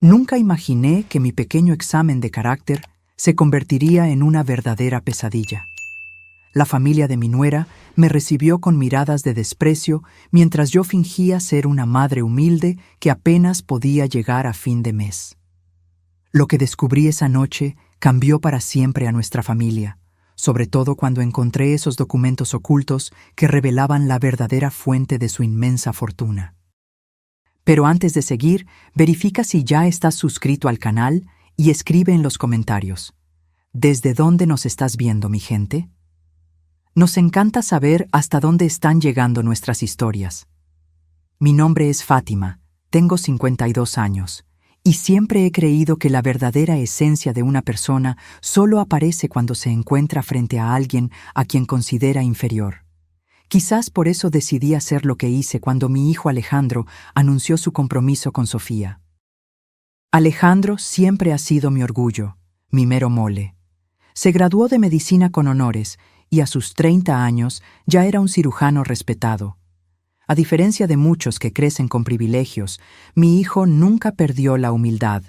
Nunca imaginé que mi pequeño examen de carácter se convertiría en una verdadera pesadilla. La familia de mi nuera me recibió con miradas de desprecio mientras yo fingía ser una madre humilde que apenas podía llegar a fin de mes. Lo que descubrí esa noche cambió para siempre a nuestra familia, sobre todo cuando encontré esos documentos ocultos que revelaban la verdadera fuente de su inmensa fortuna. Pero antes de seguir, verifica si ya estás suscrito al canal y escribe en los comentarios: ¿desde dónde nos estás viendo, mi gente? Nos encanta saber hasta dónde están llegando nuestras historias. Mi nombre es Fátima, tengo 52 años, y siempre he creído que la verdadera esencia de una persona solo aparece cuando se encuentra frente a alguien a quien considera inferior. Quizás por eso decidí hacer lo que hice cuando mi hijo Alejandro anunció su compromiso con Sofía. Alejandro siempre ha sido mi orgullo, mi mero mole. Se graduó de medicina con honores y a sus 30 años ya era un cirujano respetado. A diferencia de muchos que crecen con privilegios, mi hijo nunca perdió la humildad.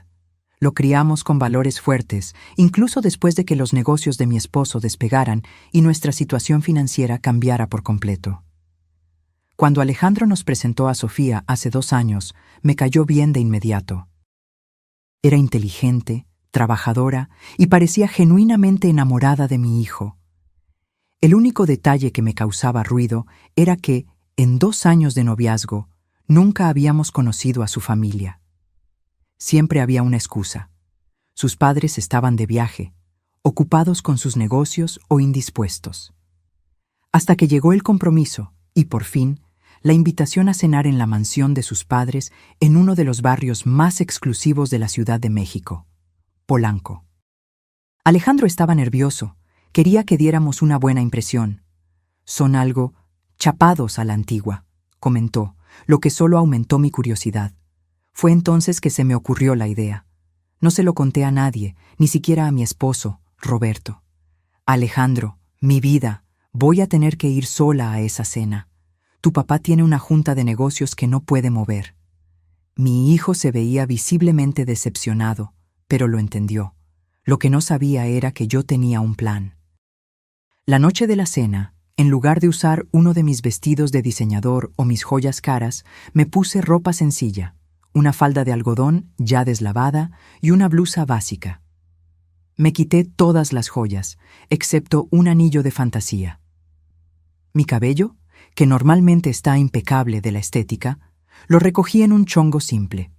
Lo criamos con valores fuertes, incluso después de que los negocios de mi esposo despegaran y nuestra situación financiera cambiara por completo. Cuando Alejandro nos presentó a Sofía hace 2 años, me cayó bien de inmediato. Era inteligente, trabajadora y parecía genuinamente enamorada de mi hijo. El único detalle que me causaba ruido era que, en 2 años de noviazgo, nunca habíamos conocido a su familia. Siempre había una excusa. Sus padres estaban de viaje, ocupados con sus negocios o indispuestos. Hasta que llegó el compromiso y, por fin, la invitación a cenar en la mansión de sus padres en uno de los barrios más exclusivos de la Ciudad de México, Polanco. Alejandro estaba nervioso, quería que diéramos una buena impresión. Son algo chapados a la antigua, comentó, lo que solo aumentó mi curiosidad. Fue entonces que se me ocurrió la idea. No se lo conté a nadie, ni siquiera a mi esposo, Roberto. Alejandro, mi vida, voy a tener que ir sola a esa cena. Tu papá tiene una junta de negocios que no puede mover. Mi hijo se veía visiblemente decepcionado, pero lo entendió. Lo que no sabía era que yo tenía un plan. La noche de la cena, en lugar de usar uno de mis vestidos de diseñador o mis joyas caras, me puse ropa sencilla, una falda de algodón ya deslavada y una blusa básica. Me quité todas las joyas, excepto un anillo de fantasía. Mi cabello, que normalmente está impecable de la estética, lo recogí en un chongo simple.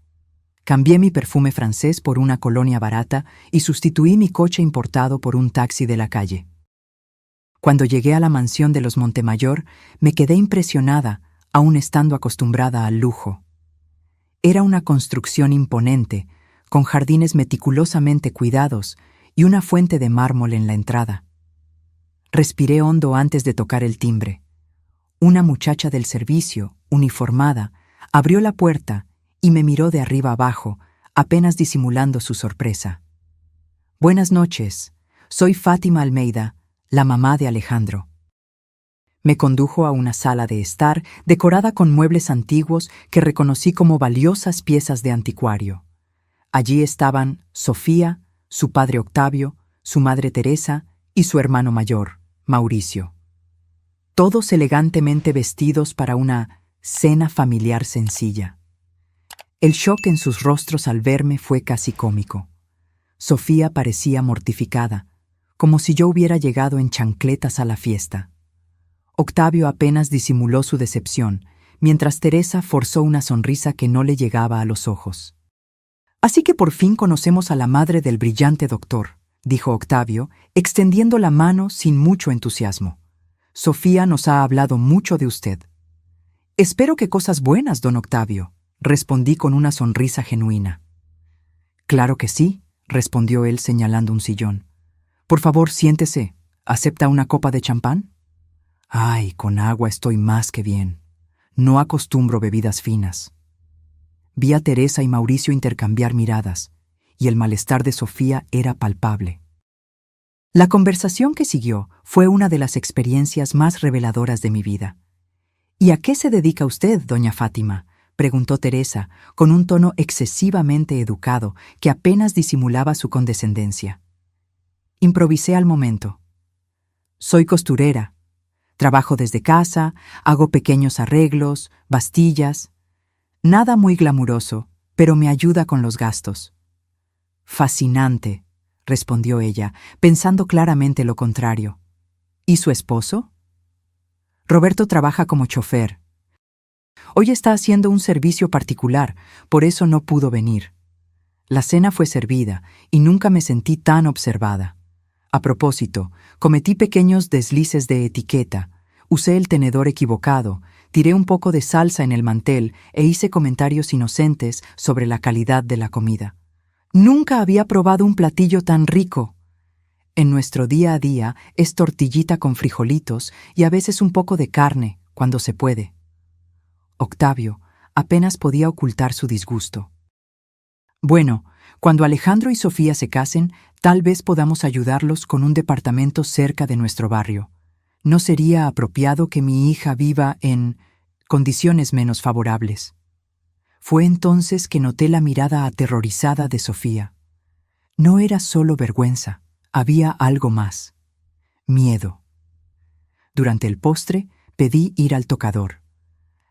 Cambié mi perfume francés por una colonia barata y sustituí mi coche importado por un taxi de la calle. Cuando llegué a la mansión de los Montemayor, me quedé impresionada, aún estando acostumbrada al lujo. Era una construcción imponente, con jardines meticulosamente cuidados y una fuente de mármol en la entrada. Respiré hondo antes de tocar el timbre. Una muchacha del servicio, uniformada, abrió la puerta y me miró de arriba abajo, apenas disimulando su sorpresa. «Buenas noches, soy Fátima Almeida, la mamá de Alejandro». Me condujo a una sala de estar decorada con muebles antiguos que reconocí como valiosas piezas de anticuario. Allí estaban Sofía, su padre Octavio, su madre Teresa y su hermano mayor, Mauricio. Todos elegantemente vestidos para una cena familiar sencilla. El shock en sus rostros al verme fue casi cómico. Sofía parecía mortificada, como si yo hubiera llegado en chancletas a la fiesta. Octavio apenas disimuló su decepción, mientras Teresa forzó una sonrisa que no le llegaba a los ojos. «Así que por fin conocemos a la madre del brillante doctor», dijo Octavio, extendiendo la mano sin mucho entusiasmo. «Sofía nos ha hablado mucho de usted». «Espero que cosas buenas, don Octavio», respondí con una sonrisa genuina. «Claro que sí», respondió él señalando un sillón. «Por favor, siéntese. ¿Acepta una copa de champán?» «Ay, con agua estoy más que bien. No acostumbro bebidas finas». Vi a Teresa y Mauricio intercambiar miradas, y el malestar de Sofía era palpable. La conversación que siguió fue una de las experiencias más reveladoras de mi vida. «¿Y a qué se dedica usted, doña Fátima?», preguntó Teresa, con un tono excesivamente educado que apenas disimulaba su condescendencia. Improvisé al momento. Soy costurera. Trabajo desde casa, hago pequeños arreglos, bastillas. Nada muy glamuroso, pero me ayuda con los gastos. Fascinante, respondió ella, pensando claramente lo contrario. ¿Y su esposo? Roberto trabaja como chofer. Hoy está haciendo un servicio particular, por eso no pudo venir. La cena fue servida y nunca me sentí tan observada. A propósito, cometí pequeños deslices de etiqueta, usé el tenedor equivocado, tiré un poco de salsa en el mantel e hice comentarios inocentes sobre la calidad de la comida. Nunca había probado un platillo tan rico. En nuestro día a día es tortillita con frijolitos y a veces un poco de carne, cuando se puede. Octavio apenas podía ocultar su disgusto. Bueno, cuando Alejandro y Sofía se casen, tal vez podamos ayudarlos con un departamento cerca de nuestro barrio. ¿No sería apropiado que mi hija viva en condiciones menos favorables? Fue entonces que noté la mirada aterrorizada de Sofía. No era solo vergüenza, había algo más. Miedo. Durante el postre, pedí ir al tocador.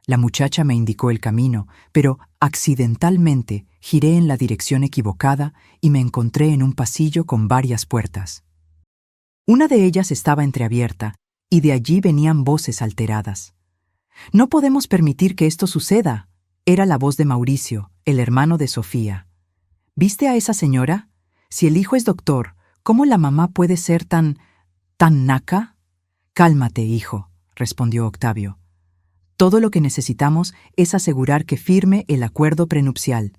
La muchacha me indicó el camino, pero accidentalmente giré en la dirección equivocada y me encontré en un pasillo con varias puertas. Una de ellas estaba entreabierta y de allí venían voces alteradas. «No podemos permitir que esto suceda», era la voz de Mauricio, el hermano de Sofía. «¿Viste a esa señora? Si el hijo es doctor, ¿cómo la mamá puede ser tan naca?» «Cálmate, hijo», respondió Octavio. «Todo lo que necesitamos es asegurar que firme el acuerdo prenupcial.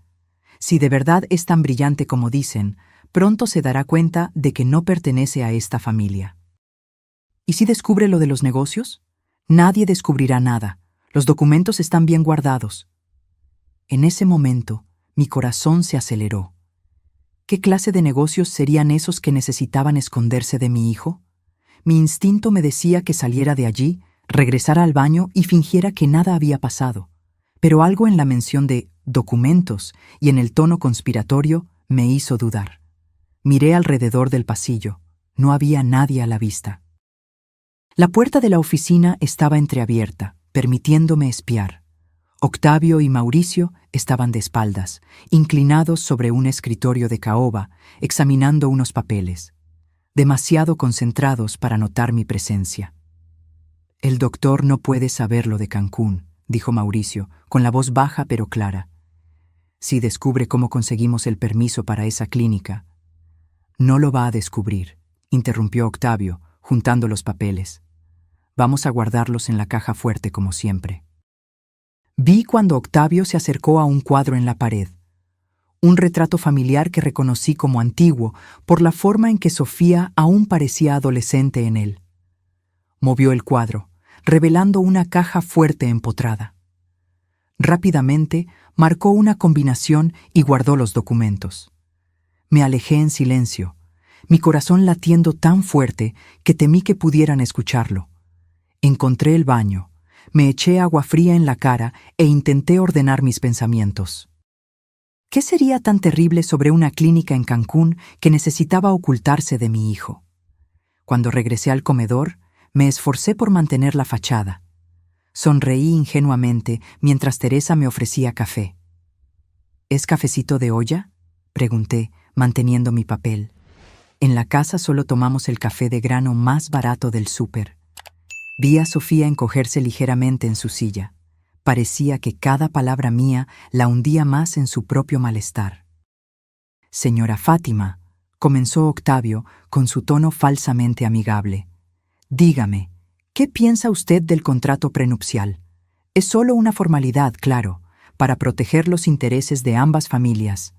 Si de verdad es tan brillante como dicen, pronto se dará cuenta de que no pertenece a esta familia». «¿Y si descubre lo de los negocios?» «Nadie descubrirá nada. Los documentos están bien guardados». En ese momento, mi corazón se aceleró. ¿Qué clase de negocios serían esos que necesitaban esconderse de mi hijo? Mi instinto me decía que saliera de allí, regresara al baño y fingiera que nada había pasado. Pero algo en la mención de documentos y en el tono conspiratorio me hizo dudar. Miré alrededor del pasillo. No había nadie a la vista. La puerta de la oficina estaba entreabierta, permitiéndome espiar. Octavio y Mauricio estaban de espaldas, inclinados sobre un escritorio de caoba, examinando unos papeles, demasiado concentrados para notar mi presencia. «El doctor no puede saber lo de Cancún», dijo Mauricio, con la voz baja pero clara. «Si descubre cómo conseguimos el permiso para esa clínica». «No lo va a descubrir», interrumpió Octavio, juntando los papeles. «Vamos a guardarlos en la caja fuerte como siempre». Vi cuando Octavio se acercó a un cuadro en la pared. Un retrato familiar que reconocí como antiguo por la forma en que Sofía aún parecía adolescente en él. Movió el cuadro, revelando una caja fuerte empotrada. Rápidamente marcó una combinación y guardó los documentos. Me alejé en silencio, mi corazón latiendo tan fuerte que temí que pudieran escucharlo. Encontré el baño, me eché agua fría en la cara e intenté ordenar mis pensamientos. ¿Qué sería tan terrible sobre una clínica en Cancún que necesitaba ocultarse de mi hijo? Cuando regresé al comedor, me esforcé por mantener la fachada. Sonreí ingenuamente mientras Teresa me ofrecía café. ¿Es cafecito de olla?, pregunté, manteniendo mi papel. En la casa solo tomamos el café de grano más barato del súper. Vi a Sofía encogerse ligeramente en su silla. Parecía que cada palabra mía la hundía más en su propio malestar. «Señora Fátima», comenzó Octavio con su tono falsamente amigable, «dígame, ¿qué piensa usted del contrato prenupcial? Es solo una formalidad, claro, para proteger los intereses de ambas familias».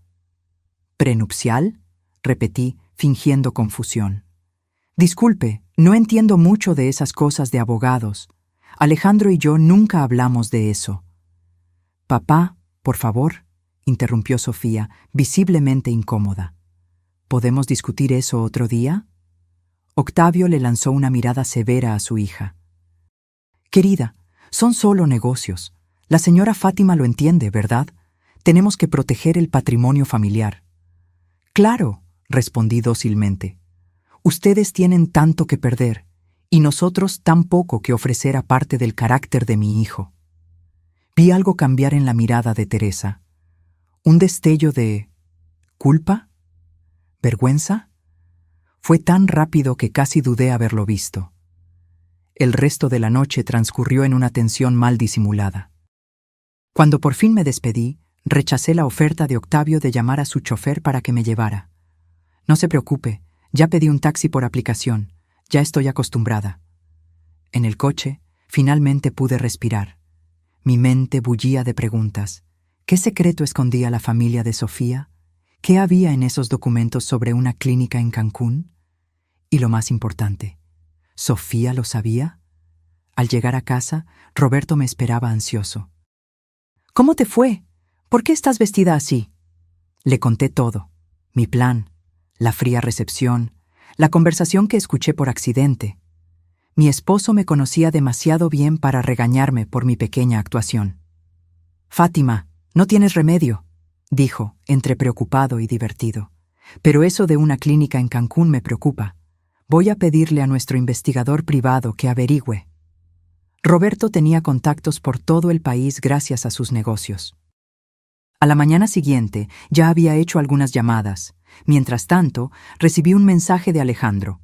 «¿Prenupcial?», repetí, fingiendo confusión. «Disculpe, no entiendo mucho de esas cosas de abogados. Alejandro y yo nunca hablamos de eso». «Papá, por favor», interrumpió Sofía, visiblemente incómoda. «¿Podemos discutir eso otro día?» Octavio le lanzó una mirada severa a su hija. «Querida, son solo negocios. La señora Fátima lo entiende, ¿verdad? Tenemos que proteger el patrimonio familiar. Claro, respondí dócilmente. Ustedes tienen tanto que perder, y nosotros tan poco que ofrecer aparte del carácter de mi hijo. Vi algo cambiar en la mirada de Teresa. Un destello de... ¿culpa? ¿Vergüenza? Fue tan rápido que casi dudé haberlo visto. El resto de la noche transcurrió en una tensión mal disimulada. Cuando por fin me despedí, rechacé la oferta de Octavio de llamar a su chofer para que me llevara. No se preocupe, ya pedí un taxi por aplicación, ya estoy acostumbrada. En el coche, finalmente pude respirar. Mi mente bullía de preguntas. ¿Qué secreto escondía la familia de Sofía? ¿Qué había en esos documentos sobre una clínica en Cancún? Y lo más importante, ¿Sofía lo sabía? Al llegar a casa, Roberto me esperaba ansioso. ¿Cómo te fue? ¿Por qué estás vestida así? Le conté todo, mi plan, la fría recepción, la conversación que escuché por accidente. Mi esposo me conocía demasiado bien para regañarme por mi pequeña actuación. Fátima, no tienes remedio, dijo, entre preocupado y divertido. Pero eso de una clínica en Cancún me preocupa. Voy a pedirle a nuestro investigador privado que averigüe. Roberto tenía contactos por todo el país gracias a sus negocios. A la mañana siguiente ya había hecho algunas llamadas. Mientras tanto, recibí un mensaje de Alejandro.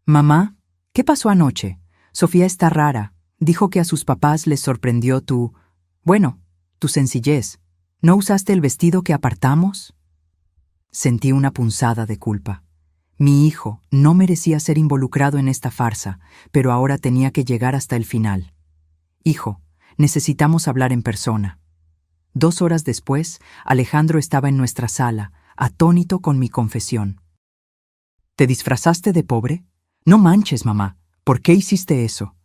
«Mamá, ¿qué pasó anoche? Sofía está rara. Dijo que a sus papás les sorprendió tu sencillez. ¿No usaste el vestido que apartamos?» Sentí una punzada de culpa. Mi hijo no merecía ser involucrado en esta farsa, pero ahora tenía que llegar hasta el final. «Hijo, necesitamos hablar en persona». 2 horas después, Alejandro estaba en nuestra sala, atónito con mi confesión. «¿Te disfrazaste de pobre? No manches, mamá. ¿Por qué hiciste eso?»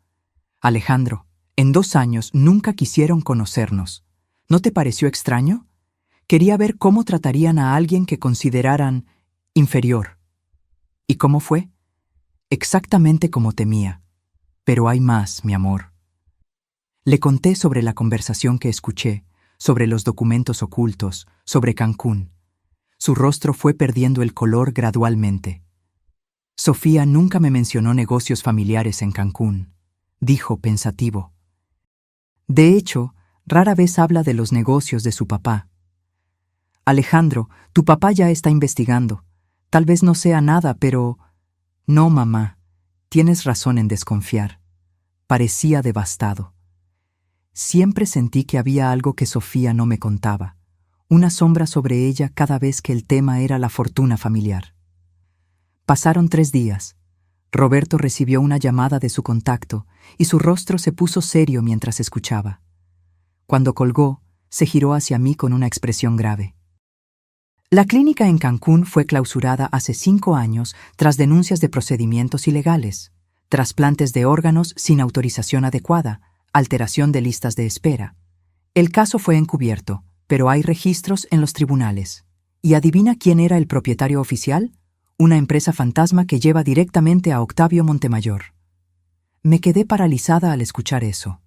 «Alejandro, en 2 años nunca quisieron conocernos. ¿No te pareció extraño? Quería ver cómo tratarían a alguien que consideraran inferior». ¿Y cómo fue? Exactamente como temía. Pero hay más, mi amor. Le conté sobre la conversación que escuché, sobre los documentos ocultos, sobre Cancún. Su rostro fue perdiendo el color gradualmente. «Sofía nunca me mencionó negocios familiares en Cancún», dijo pensativo. «De hecho, rara vez habla de los negocios de su papá». «Alejandro, tu papá ya está investigando. Tal vez no sea nada, pero...» «No, mamá, tienes razón en desconfiar». Parecía devastado. Siempre sentí que había algo que Sofía no me contaba, una sombra sobre ella cada vez que el tema era la fortuna familiar. Pasaron 3 días. Roberto recibió una llamada de su contacto y su rostro se puso serio mientras escuchaba. Cuando colgó, se giró hacia mí con una expresión grave. «La clínica en Cancún fue clausurada hace 5 años tras denuncias de procedimientos ilegales, trasplantes de órganos sin autorización adecuada, alteración de listas de espera. El caso fue encubierto, pero hay registros en los tribunales. ¿Y adivina quién era el propietario oficial? Una empresa fantasma que lleva directamente a Octavio Montemayor». Me quedé paralizada al escuchar eso.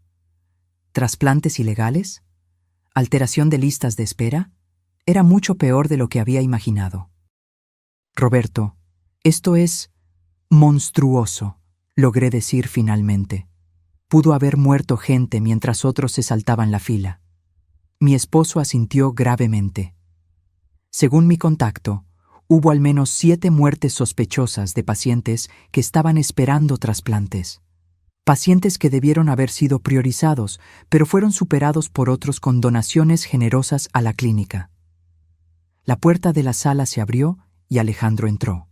¿Trasplantes ilegales? ¿Alteración de listas de espera? Era mucho peor de lo que había imaginado. «Roberto, esto es monstruoso», logré decir finalmente. Pudo haber muerto gente mientras otros se saltaban la fila. Mi esposo asintió gravemente. Según mi contacto, hubo al menos 7 muertes sospechosas de pacientes que estaban esperando trasplantes. Pacientes que debieron haber sido priorizados, pero fueron superados por otros con donaciones generosas a la clínica. La puerta de la sala se abrió y Alejandro entró.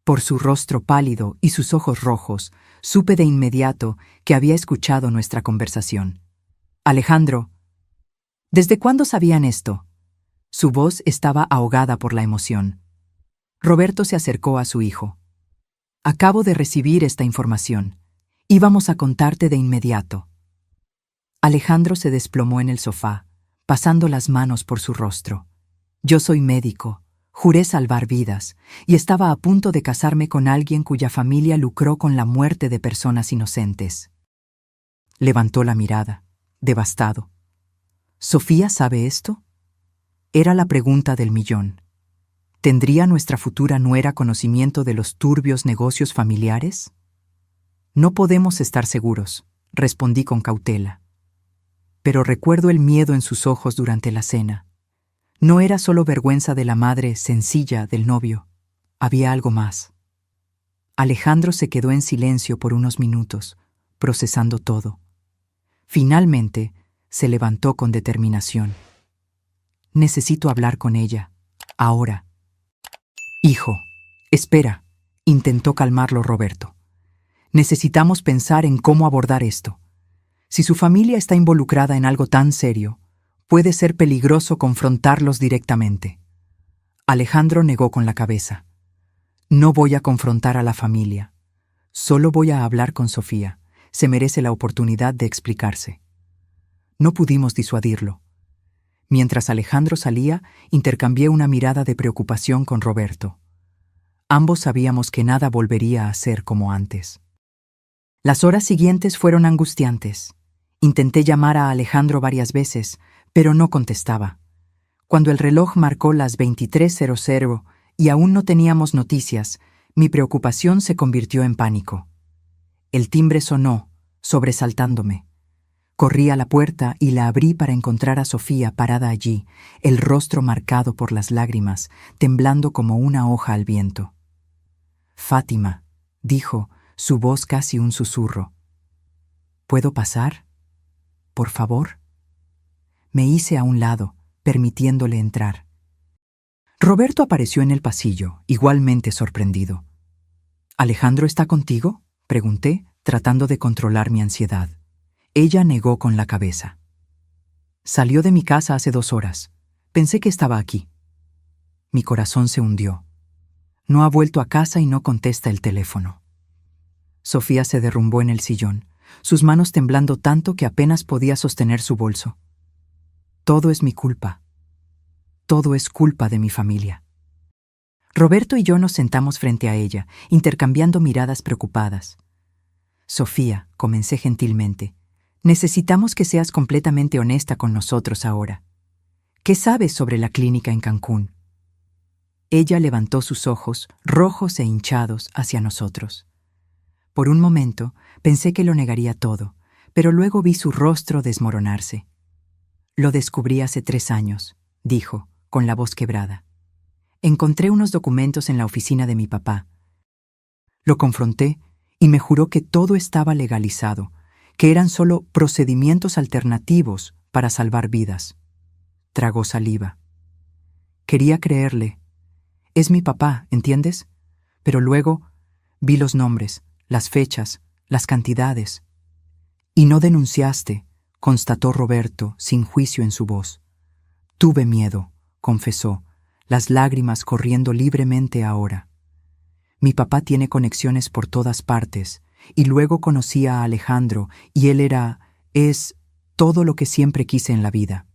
Por su rostro pálido y sus ojos rojos, supe de inmediato que había escuchado nuestra conversación. «Alejandro, ¿desde cuándo sabían esto?» Su voz estaba ahogada por la emoción. Roberto se acercó a su hijo. «Acabo de recibir esta información. Íbamos a contarte de inmediato». Alejandro se desplomó en el sofá, pasando las manos por su rostro. «Yo soy médico, juré salvar vidas, y estaba a punto de casarme con alguien cuya familia lucró con la muerte de personas inocentes». Levantó la mirada. devastado. ¿Sofía sabe esto? Era la pregunta del millón. ¿Tendría nuestra futura nuera conocimiento de los turbios negocios familiares? No podemos estar seguros, respondí con cautela. Pero recuerdo el miedo en sus ojos durante la cena. No era solo vergüenza de la madre sencilla del novio. Había algo más. Alejandro se quedó en silencio por unos minutos, procesando todo. Finalmente, se levantó con determinación. Necesito hablar con ella, ahora. Hijo, espera, intentó calmarlo Roberto. Necesitamos pensar en cómo abordar esto. Si su familia está involucrada en algo tan serio, puede ser peligroso confrontarlos directamente. Alejandro negó con la cabeza. No voy a confrontar a la familia. Solo voy a hablar con Sofía. Se merece la oportunidad de explicarse. No pudimos disuadirlo. Mientras Alejandro salía, intercambié una mirada de preocupación con Roberto. Ambos sabíamos que nada volvería a ser como antes. Las horas siguientes fueron angustiantes. Intenté llamar a Alejandro varias veces, pero no contestaba. Cuando el reloj marcó las 23:00 y aún no teníamos noticias, mi preocupación se convirtió en pánico. El timbre sonó, sobresaltándome. Corrí a la puerta y la abrí para encontrar a Sofía parada allí, el rostro marcado por las lágrimas, temblando como una hoja al viento. «Fátima», dijo, su voz casi un susurro. «¿Puedo pasar? Por favor». Me hice a un lado, permitiéndole entrar. Roberto apareció en el pasillo, igualmente sorprendido. «¿Alejandro está contigo?», pregunté, tratando de controlar mi ansiedad. Ella negó con la cabeza. «Salió de mi casa hace 2 horas. Pensé que estaba aquí». Mi corazón se hundió. No ha vuelto a casa y no contesta el teléfono. Sofía se derrumbó en el sillón, sus manos temblando tanto que apenas podía sostener su bolso. «Todo es mi culpa. Todo es culpa de mi familia». Roberto y yo nos sentamos frente a ella, intercambiando miradas preocupadas. «Sofía», comencé gentilmente, «necesitamos que seas completamente honesta con nosotros ahora. ¿Qué sabes sobre la clínica en Cancún?». Ella levantó sus ojos, rojos e hinchados, hacia nosotros. Por un momento pensé que lo negaría todo, pero luego vi su rostro desmoronarse. «Lo descubrí hace 3 años», dijo, con la voz quebrada. «Encontré unos documentos en la oficina de mi papá. Lo confronté y me juró que todo estaba legalizado, que eran solo procedimientos alternativos para salvar vidas». Tragó saliva. Quería creerle. Es mi papá, ¿entiendes? Pero luego vi los nombres, las fechas, las cantidades. «Y no denunciaste», constató Roberto, sin juicio en su voz. «Tuve miedo», confesó, las lágrimas corriendo libremente ahora. «Mi papá tiene conexiones por todas partes, y luego conocí a Alejandro, y él es todo lo que siempre quise en la vida.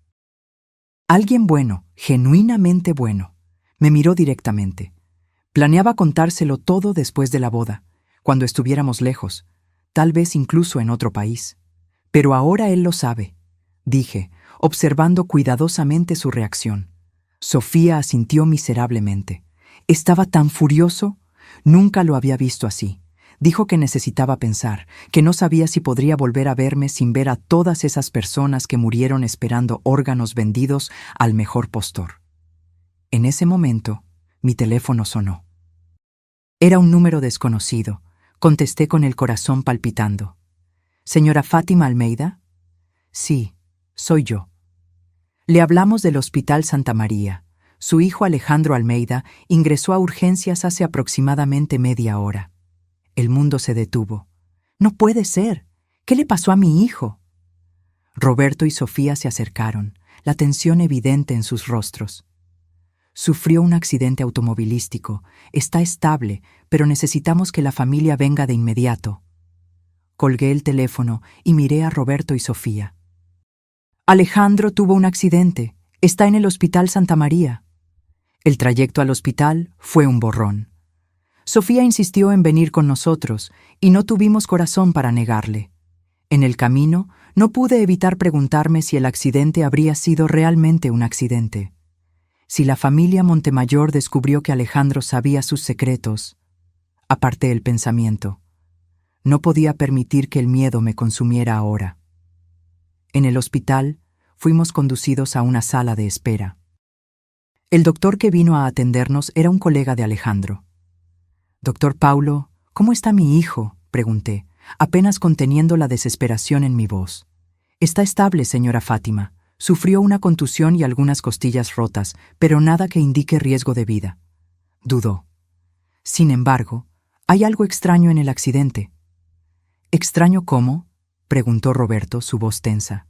Alguien bueno, genuinamente bueno». Me miró directamente. Planeaba contárselo todo después de la boda, cuando estuviéramos lejos, tal vez incluso en otro país. «Pero ahora él lo sabe», dije, observando cuidadosamente su reacción. Sofía asintió miserablemente. Estaba tan furioso, nunca lo había visto así. Dijo que necesitaba pensar, que no sabía si podría volver a verme sin ver a todas esas personas que murieron esperando órganos vendidos al mejor postor. En ese momento, mi teléfono sonó. Era un número desconocido. Contesté con el corazón palpitando. «¿Señora Fátima Almeida?» «Sí, soy yo». «Le hablamos del Hospital Santa María. Su hijo Alejandro Almeida ingresó a urgencias hace aproximadamente media hora». El mundo se detuvo. «No puede ser. ¿Qué le pasó a mi hijo?». Roberto y Sofía se acercaron, la tensión evidente en sus rostros. «Sufrió un accidente automovilístico. Está estable, pero necesitamos que la familia venga de inmediato». Colgué el teléfono y miré a Roberto y Sofía. «Alejandro tuvo un accidente. Está en el Hospital Santa María». El trayecto al hospital fue un borrón. Sofía insistió en venir con nosotros y no tuvimos corazón para negarle. En el camino No pude evitar preguntarme si el accidente habría sido realmente un accidente. Si la familia Montemayor descubrió que Alejandro sabía sus secretos, aparté el pensamiento. No podía permitir que el miedo me consumiera ahora. En el hospital, fuimos conducidos a una sala de espera. El doctor que vino a atendernos era un colega de Alejandro. «Doctor Paulo, ¿cómo está mi hijo?», pregunté, apenas conteniendo la desesperación en mi voz. «Está estable, señora Fátima. Sufrió una contusión y algunas costillas rotas, pero nada que indique riesgo de vida». Dudó. «Sin embargo, hay algo extraño en el accidente». «¿Extraño cómo?», preguntó Roberto, su voz tensa.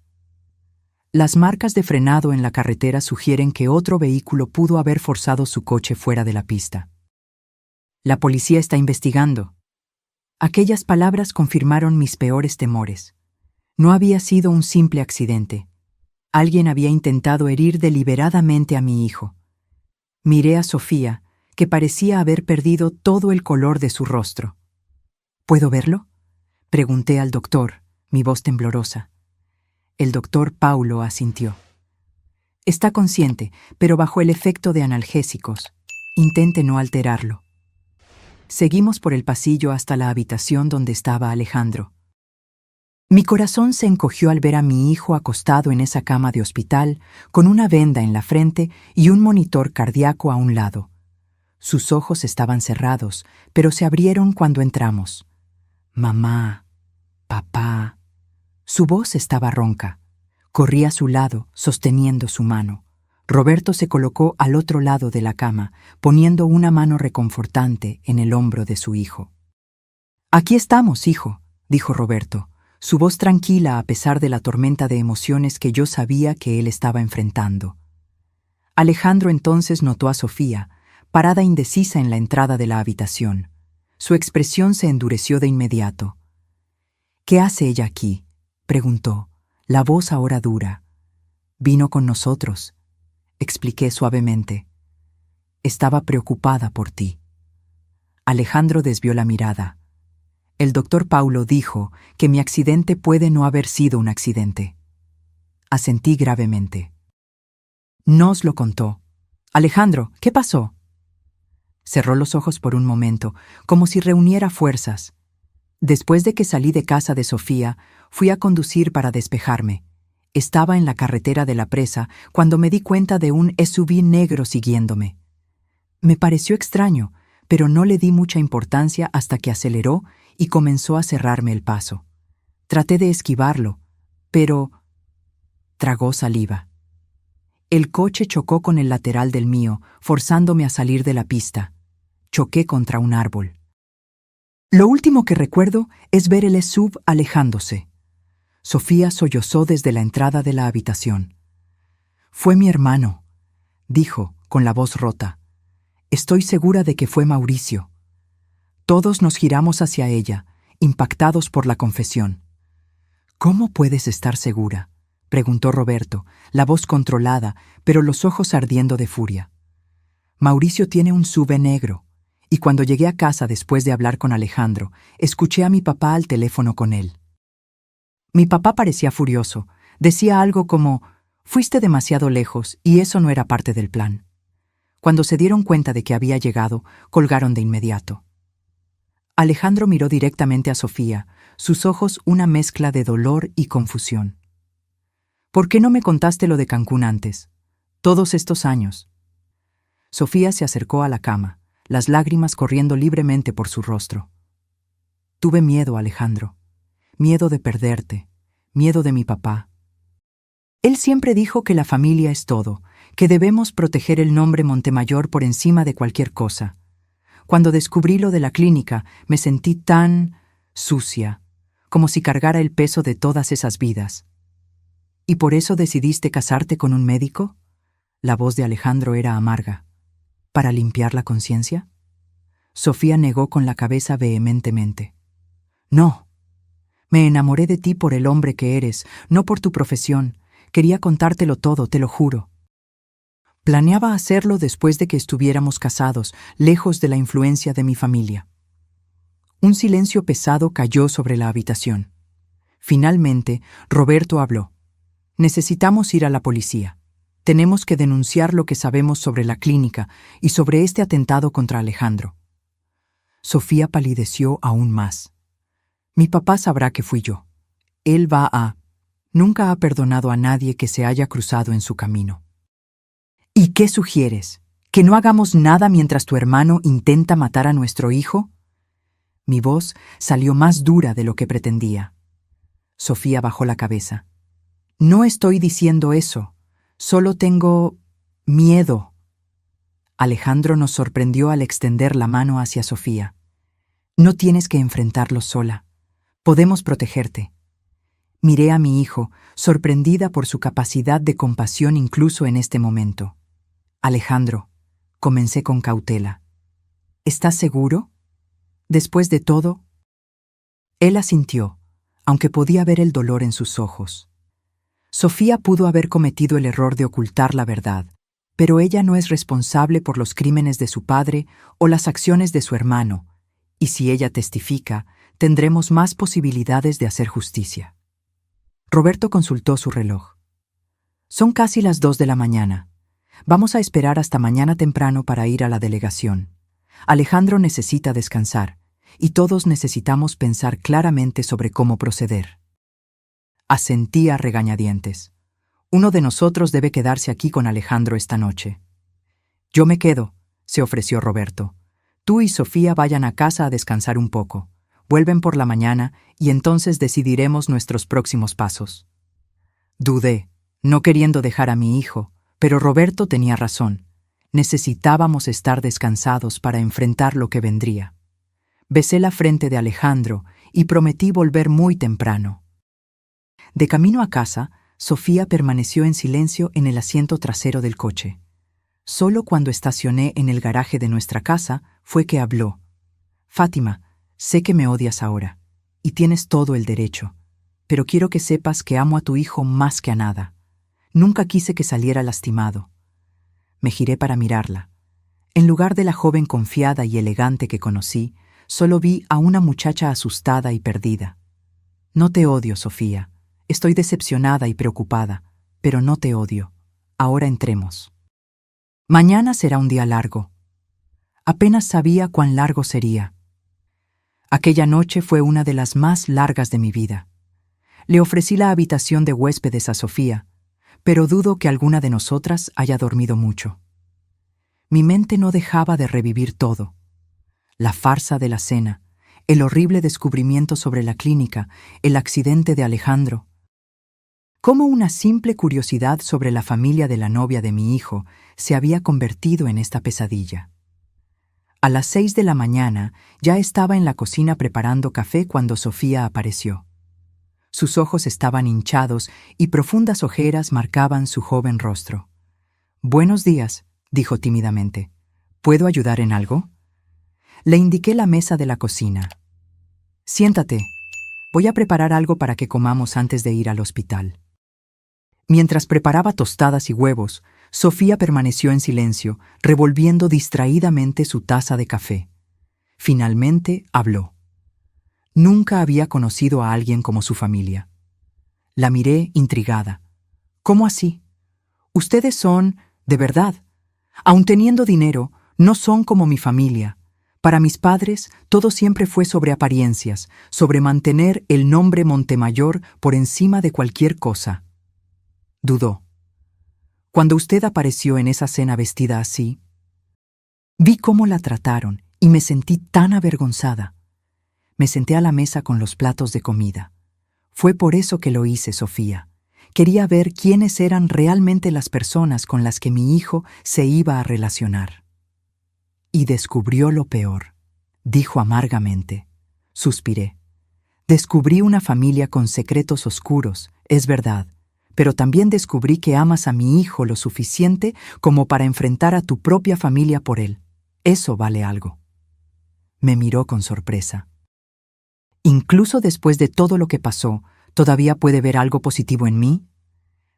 «Las marcas de frenado en la carretera sugieren que otro vehículo pudo haber forzado su coche fuera de la pista. La policía está investigando». Aquellas palabras confirmaron mis peores temores. No había sido un simple accidente. Alguien había intentado herir deliberadamente a mi hijo. Miré a Sofía, que parecía haber perdido todo el color de su rostro. «¿Puedo verlo?», pregunté al doctor, mi voz temblorosa. El doctor Paulo asintió. «Está consciente, pero bajo el efecto de analgésicos. Intente no alterarlo». Seguimos por el pasillo hasta la habitación donde estaba Alejandro. Mi corazón se encogió al ver a mi hijo acostado en esa cama de hospital, con una venda en la frente y un monitor cardíaco a un lado. Sus ojos estaban cerrados, pero se abrieron cuando entramos. «Mamá, papá». Su voz estaba ronca. Corrí a su lado, sosteniendo su mano. Roberto se colocó al otro lado de la cama, poniendo una mano reconfortante en el hombro de su hijo. «Aquí estamos, hijo», dijo Roberto, su voz tranquila a pesar de la tormenta de emociones que yo sabía que él estaba enfrentando. Alejandro entonces notó a Sofía, parada indecisa en la entrada de la habitación. Su expresión se endureció de inmediato. «¿Qué hace ella aquí?», preguntó, la voz ahora dura. «Vino con nosotros», expliqué suavemente. «Estaba preocupada por ti». Alejandro desvió la mirada. El doctor Paulo dijo que mi accidente puede no haber sido un accidente. Asentí gravemente. «Nos lo contó». «Alejandro, ¿qué pasó?». Cerró los ojos por un momento, como si reuniera fuerzas. «Después de que salí de casa de Sofía, fui a conducir para despejarme. Estaba en la carretera de la presa cuando me di cuenta de un SUV negro siguiéndome. Me pareció extraño, pero no le di mucha importancia hasta que aceleró y comenzó a cerrarme el paso. Traté de esquivarlo, pero...». Tragó saliva. «El coche chocó con el lateral del mío, forzándome a salir de la pista. Choqué contra un árbol. Lo último que recuerdo es ver el SUV alejándose». Sofía sollozó desde la entrada de la habitación. «Fue mi hermano», dijo, con la voz rota. «Estoy segura de que fue Mauricio». Todos nos giramos hacia ella, impactados por la confesión. «¿Cómo puedes estar segura?», preguntó Roberto, la voz controlada, pero los ojos ardiendo de furia. «Mauricio tiene un SUV negro, y cuando llegué a casa después de hablar con Alejandro, escuché a mi papá al teléfono con él. Mi papá parecía furioso. Decía algo como: «Fuiste demasiado lejos y eso no era parte del plan». Cuando se dieron cuenta de que había llegado, colgaron de inmediato. Alejandro miró directamente a Sofía, sus ojos una mezcla de dolor y confusión. «¿Por qué no me contaste lo de Cancún antes? Todos estos años». Sofía se acercó a la cama, las lágrimas corriendo libremente por su rostro. «Tuve miedo, Alejandro. Miedo de perderte, miedo de mi papá. Él siempre dijo que la familia es todo, que debemos proteger el nombre Montemayor por encima de cualquier cosa. Cuando descubrí lo de la clínica, me sentí tan sucia, como si cargara el peso de todas esas vidas». «¿Y por eso decidiste casarte con un médico?». La voz de Alejandro era amarga. «¿Para limpiar la conciencia?». Sofía negó con la cabeza vehementemente. «No. Me enamoré de ti por el hombre que eres, no por tu profesión. Quería contártelo todo, te lo juro». Planeaba hacerlo después de que estuviéramos casados, lejos de la influencia de mi familia. Un silencio pesado cayó sobre la habitación. Finalmente, Roberto habló. Necesitamos ir a la policía. Tenemos que denunciar lo que sabemos sobre la clínica y sobre este atentado contra Alejandro. Sofía palideció aún más. Mi papá sabrá que fui yo. Él nunca ha perdonado a nadie que se haya cruzado en su camino. ¿Y qué sugieres? ¿Que no hagamos nada mientras tu hermano intenta matar a nuestro hijo? Mi voz salió más dura de lo que pretendía. Sofía bajó la cabeza. No estoy diciendo eso. Solo tengo miedo. Alejandro nos sorprendió al extender la mano hacia Sofía. No tienes que enfrentarlo sola. Podemos protegerte. Miré a mi hijo, sorprendida por su capacidad de compasión incluso en este momento. Alejandro, comencé con cautela. ¿Estás seguro? Después de todo. Él asintió, aunque podía ver el dolor en sus ojos. Sofía pudo haber cometido el error de ocultar la verdad, pero ella no es responsable por los crímenes de su padre o las acciones de su hermano, y si ella testifica, tendremos más posibilidades de hacer justicia. Roberto consultó su reloj. Son casi las 2 de la mañana. Vamos a esperar hasta mañana temprano para ir a la delegación. Alejandro necesita descansar, y todos necesitamos pensar claramente sobre cómo proceder. Asentí a regañadientes. Uno de nosotros debe quedarse aquí con Alejandro esta noche. Yo me quedo, se ofreció Roberto. Tú y Sofía vayan a casa a descansar un poco. Vuelven por la mañana y entonces decidiremos nuestros próximos pasos. Dudé, no queriendo dejar a mi hijo, pero Roberto tenía razón. Necesitábamos estar descansados para enfrentar lo que vendría. Besé la frente de Alejandro y prometí volver muy temprano. De camino a casa, Sofía permaneció en silencio en el asiento trasero del coche. Solo cuando estacioné en el garaje de nuestra casa fue que habló. Fátima, sé que me odias ahora, y tienes todo el derecho, pero quiero que sepas que amo a tu hijo más que a nada. Nunca quise que saliera lastimado. Me giré para mirarla. En lugar de la joven confiada y elegante que conocí, solo vi a una muchacha asustada y perdida. No te odio, Sofía. Estoy decepcionada y preocupada, pero no te odio. Ahora entremos. Mañana será un día largo. Apenas sabía cuán largo sería. Aquella noche fue una de las más largas de mi vida. Le ofrecí la habitación de huéspedes a Sofía, pero dudo que alguna de nosotras haya dormido mucho. Mi mente no dejaba de revivir todo. La farsa de la cena, el horrible descubrimiento sobre la clínica, el accidente de Alejandro. Cómo una simple curiosidad sobre la familia de la novia de mi hijo se había convertido en esta pesadilla. A las 6 de la mañana ya estaba en la cocina preparando café cuando Sofía apareció. Sus ojos estaban hinchados y profundas ojeras marcaban su joven rostro. «Buenos días», dijo tímidamente. «¿Puedo ayudar en algo?» Le indiqué la mesa de la cocina. «Siéntate. Voy a preparar algo para que comamos antes de ir al hospital». Mientras preparaba tostadas y huevos, Sofía permaneció en silencio, revolviendo distraídamente su taza de café. Finalmente habló. Nunca había conocido a alguien como su familia. La miré intrigada. ¿Cómo así? Ustedes son, de verdad. Aun teniendo dinero, no son como mi familia. Para mis padres, todo siempre fue sobre apariencias, sobre mantener el nombre Montemayor por encima de cualquier cosa. Dudó. Cuando usted apareció en esa cena vestida así, vi cómo la trataron y me sentí tan avergonzada. Me senté a la mesa con los platos de comida. Fue por eso que lo hice, Sofía. Quería ver quiénes eran realmente las personas con las que mi hijo se iba a relacionar. Y descubrió lo peor, dijo amargamente. Suspiré. Descubrí una familia con secretos oscuros, es verdad, pero también descubrí que amas a mi hijo lo suficiente como para enfrentar a tu propia familia por él. Eso vale algo. Me miró con sorpresa. Incluso después de todo lo que pasó, ¿todavía puede ver algo positivo en mí?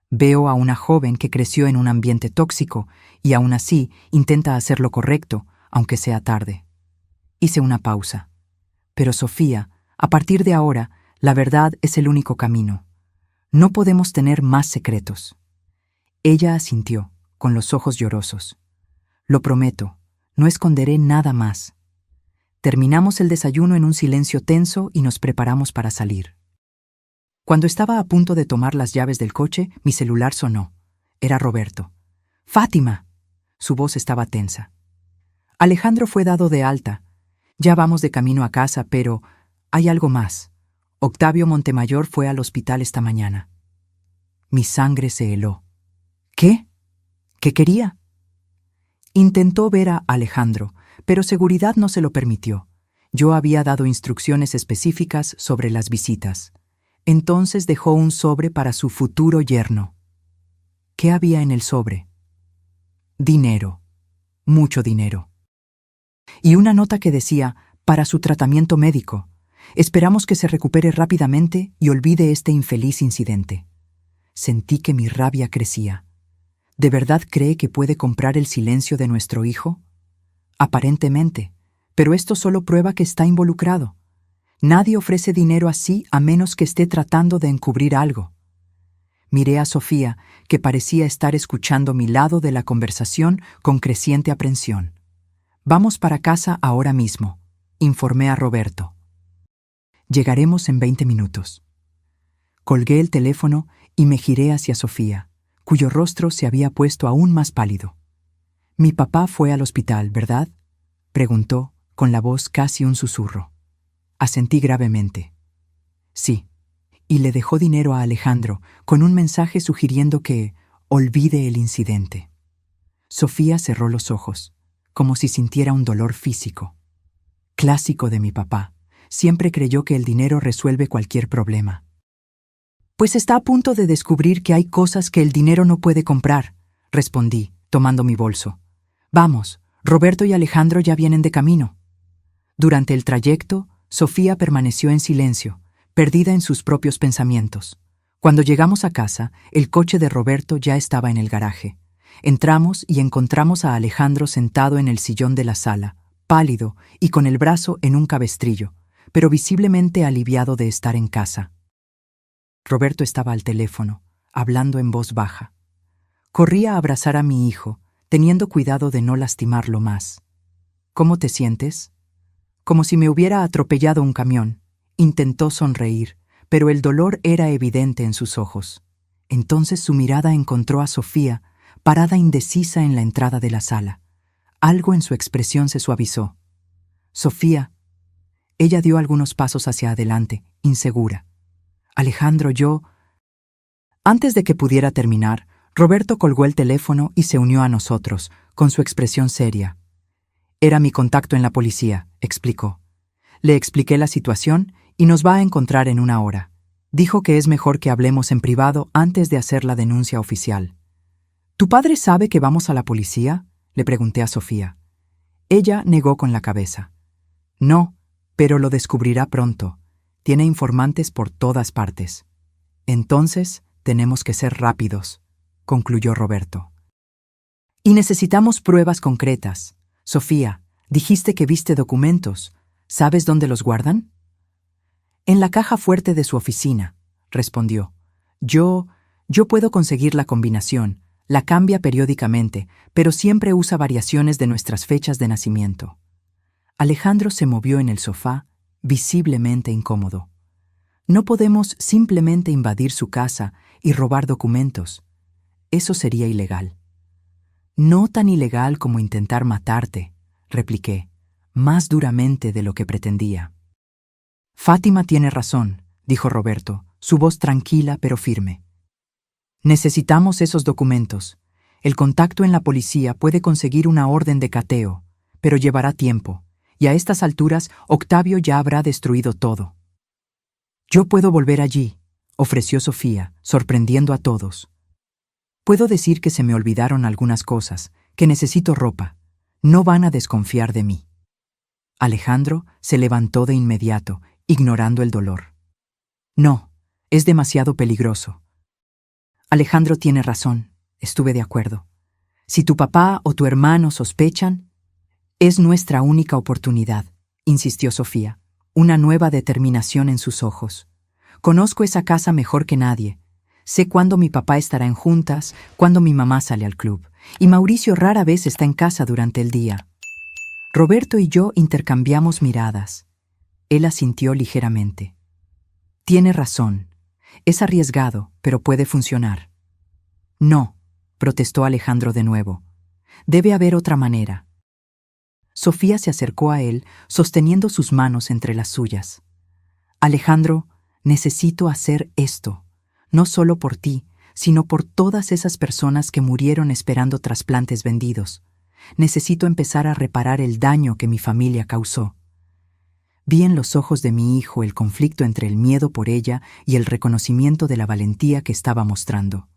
Veo a una joven que creció en un ambiente tóxico y aún así intenta hacer lo correcto, aunque sea tarde. Hice una pausa. Pero Sofía, a partir de ahora, La verdad es el único camino. No podemos tener más secretos. Ella asintió, con los ojos llorosos. Lo prometo, no esconderé nada más. Terminamos el desayuno en un silencio tenso y nos preparamos para salir. Cuando estaba a punto de tomar las llaves del coche, mi celular sonó. Era Roberto. ¡Fátima! Su voz estaba tensa. Alejandro fue dado de alta. Ya vamos de camino a casa, pero hay algo más. Octavio Montemayor fue al hospital esta mañana. Mi sangre se heló. ¿Qué? ¿Qué quería? Intentó ver a Alejandro, pero seguridad no se lo permitió. Yo había dado instrucciones específicas sobre las visitas. Entonces dejó un sobre para su futuro yerno. ¿Qué había en el sobre? Dinero. Mucho dinero. Y una nota que decía, para su tratamiento médico. Esperamos que se recupere rápidamente y olvide este infeliz incidente. Sentí que mi rabia crecía. ¿De verdad cree que puede comprar el silencio de nuestro hijo? Aparentemente, pero esto solo prueba que está involucrado. Nadie ofrece dinero así a menos que esté tratando de encubrir algo. Miré a Sofía, que parecía estar escuchando mi lado de la conversación con creciente aprensión. Vamos para casa ahora mismo, informé a Roberto. Llegaremos en 20 minutos. Colgué el teléfono y me giré hacia Sofía, cuyo rostro se había puesto aún más pálido. «Mi papá fue al hospital, ¿verdad?», preguntó, con la voz casi un susurro. Asentí gravemente. «Sí», y le dejó dinero a Alejandro, con un mensaje sugiriendo que olvide el incidente. Sofía cerró los ojos, como si sintiera un dolor físico. Clásico de mi papá, siempre creyó que el dinero resuelve cualquier problema. «Pues está a punto de descubrir que hay cosas que el dinero no puede comprar», respondí, tomando mi bolso. «Vamos, Roberto y Alejandro ya vienen de camino». Durante el trayecto, Sofía permaneció en silencio, perdida en sus propios pensamientos. Cuando llegamos a casa, el coche de Roberto ya estaba en el garaje. Entramos y encontramos a Alejandro sentado en el sillón de la sala, pálido y con el brazo en un cabestrillo, pero visiblemente aliviado de estar en casa. Roberto estaba al teléfono, hablando en voz baja. Corrí a abrazar a mi hijo, teniendo cuidado de no lastimarlo más. «¿Cómo te sientes?», como si me hubiera atropellado un camión. Intentó sonreír, pero el dolor era evidente en sus ojos. Entonces su mirada encontró a Sofía, parada indecisa en la entrada de la sala. Algo en su expresión se suavizó. «Sofía». Ella dio algunos pasos hacia adelante, insegura. «Alejandro, yo...». Antes de que pudiera terminar, Roberto colgó el teléfono y se unió a nosotros, con su expresión seria. «Era mi contacto en la policía», explicó. Le expliqué la situación y nos va a encontrar en una hora. Dijo que es mejor que hablemos en privado antes de hacer la denuncia oficial. «¿Tu padre sabe que vamos a la policía?», le pregunté a Sofía. Ella negó con la cabeza. «No, pero lo descubrirá pronto. Tiene informantes por todas partes». «Entonces, tenemos que ser rápidos», concluyó Roberto. «Y necesitamos pruebas concretas. Sofía, dijiste que viste documentos. ¿Sabes dónde los guardan?». «En la caja fuerte de su oficina», respondió. Yo puedo conseguir la combinación. La cambia periódicamente, pero siempre usa variaciones de nuestras fechas de nacimiento». Alejandro se movió en el sofá, visiblemente incómodo. «No podemos simplemente invadir su casa y robar documentos. Eso sería ilegal». «No tan ilegal como intentar matarte», repliqué, más duramente de lo que pretendía. «Fátima tiene razón», dijo Roberto, su voz tranquila pero firme. «Necesitamos esos documentos. El contacto en la policía puede conseguir una orden de cateo, pero llevará tiempo, y a estas alturas Octavio ya habrá destruido todo». «Yo puedo volver allí», ofreció Sofía, sorprendiendo a todos. «Puedo decir que se me olvidaron algunas cosas, que necesito ropa. No van a desconfiar de mí». Alejandro se levantó de inmediato, ignorando el dolor. «No, es demasiado peligroso». «Alejandro tiene razón», estuve de acuerdo. «Si tu papá o tu hermano sospechan, es nuestra única oportunidad», insistió Sofía, una nueva determinación en sus ojos. Conozco esa casa mejor que nadie. Sé cuándo mi papá estará en juntas, cuándo mi mamá sale al club, y Mauricio rara vez está en casa durante el día. Roberto y yo intercambiamos miradas. Él asintió ligeramente. Tiene razón. Es arriesgado, pero puede funcionar. No, protestó Alejandro de nuevo. Debe haber otra manera. Sofía se acercó a él, sosteniendo sus manos entre las suyas. Alejandro, necesito hacer esto, no solo por ti, sino por todas esas personas que murieron esperando trasplantes vendidos. Necesito empezar a reparar el daño que mi familia causó. Vi en los ojos de mi hijo el conflicto entre el miedo por ella y el reconocimiento de la valentía que estaba mostrando.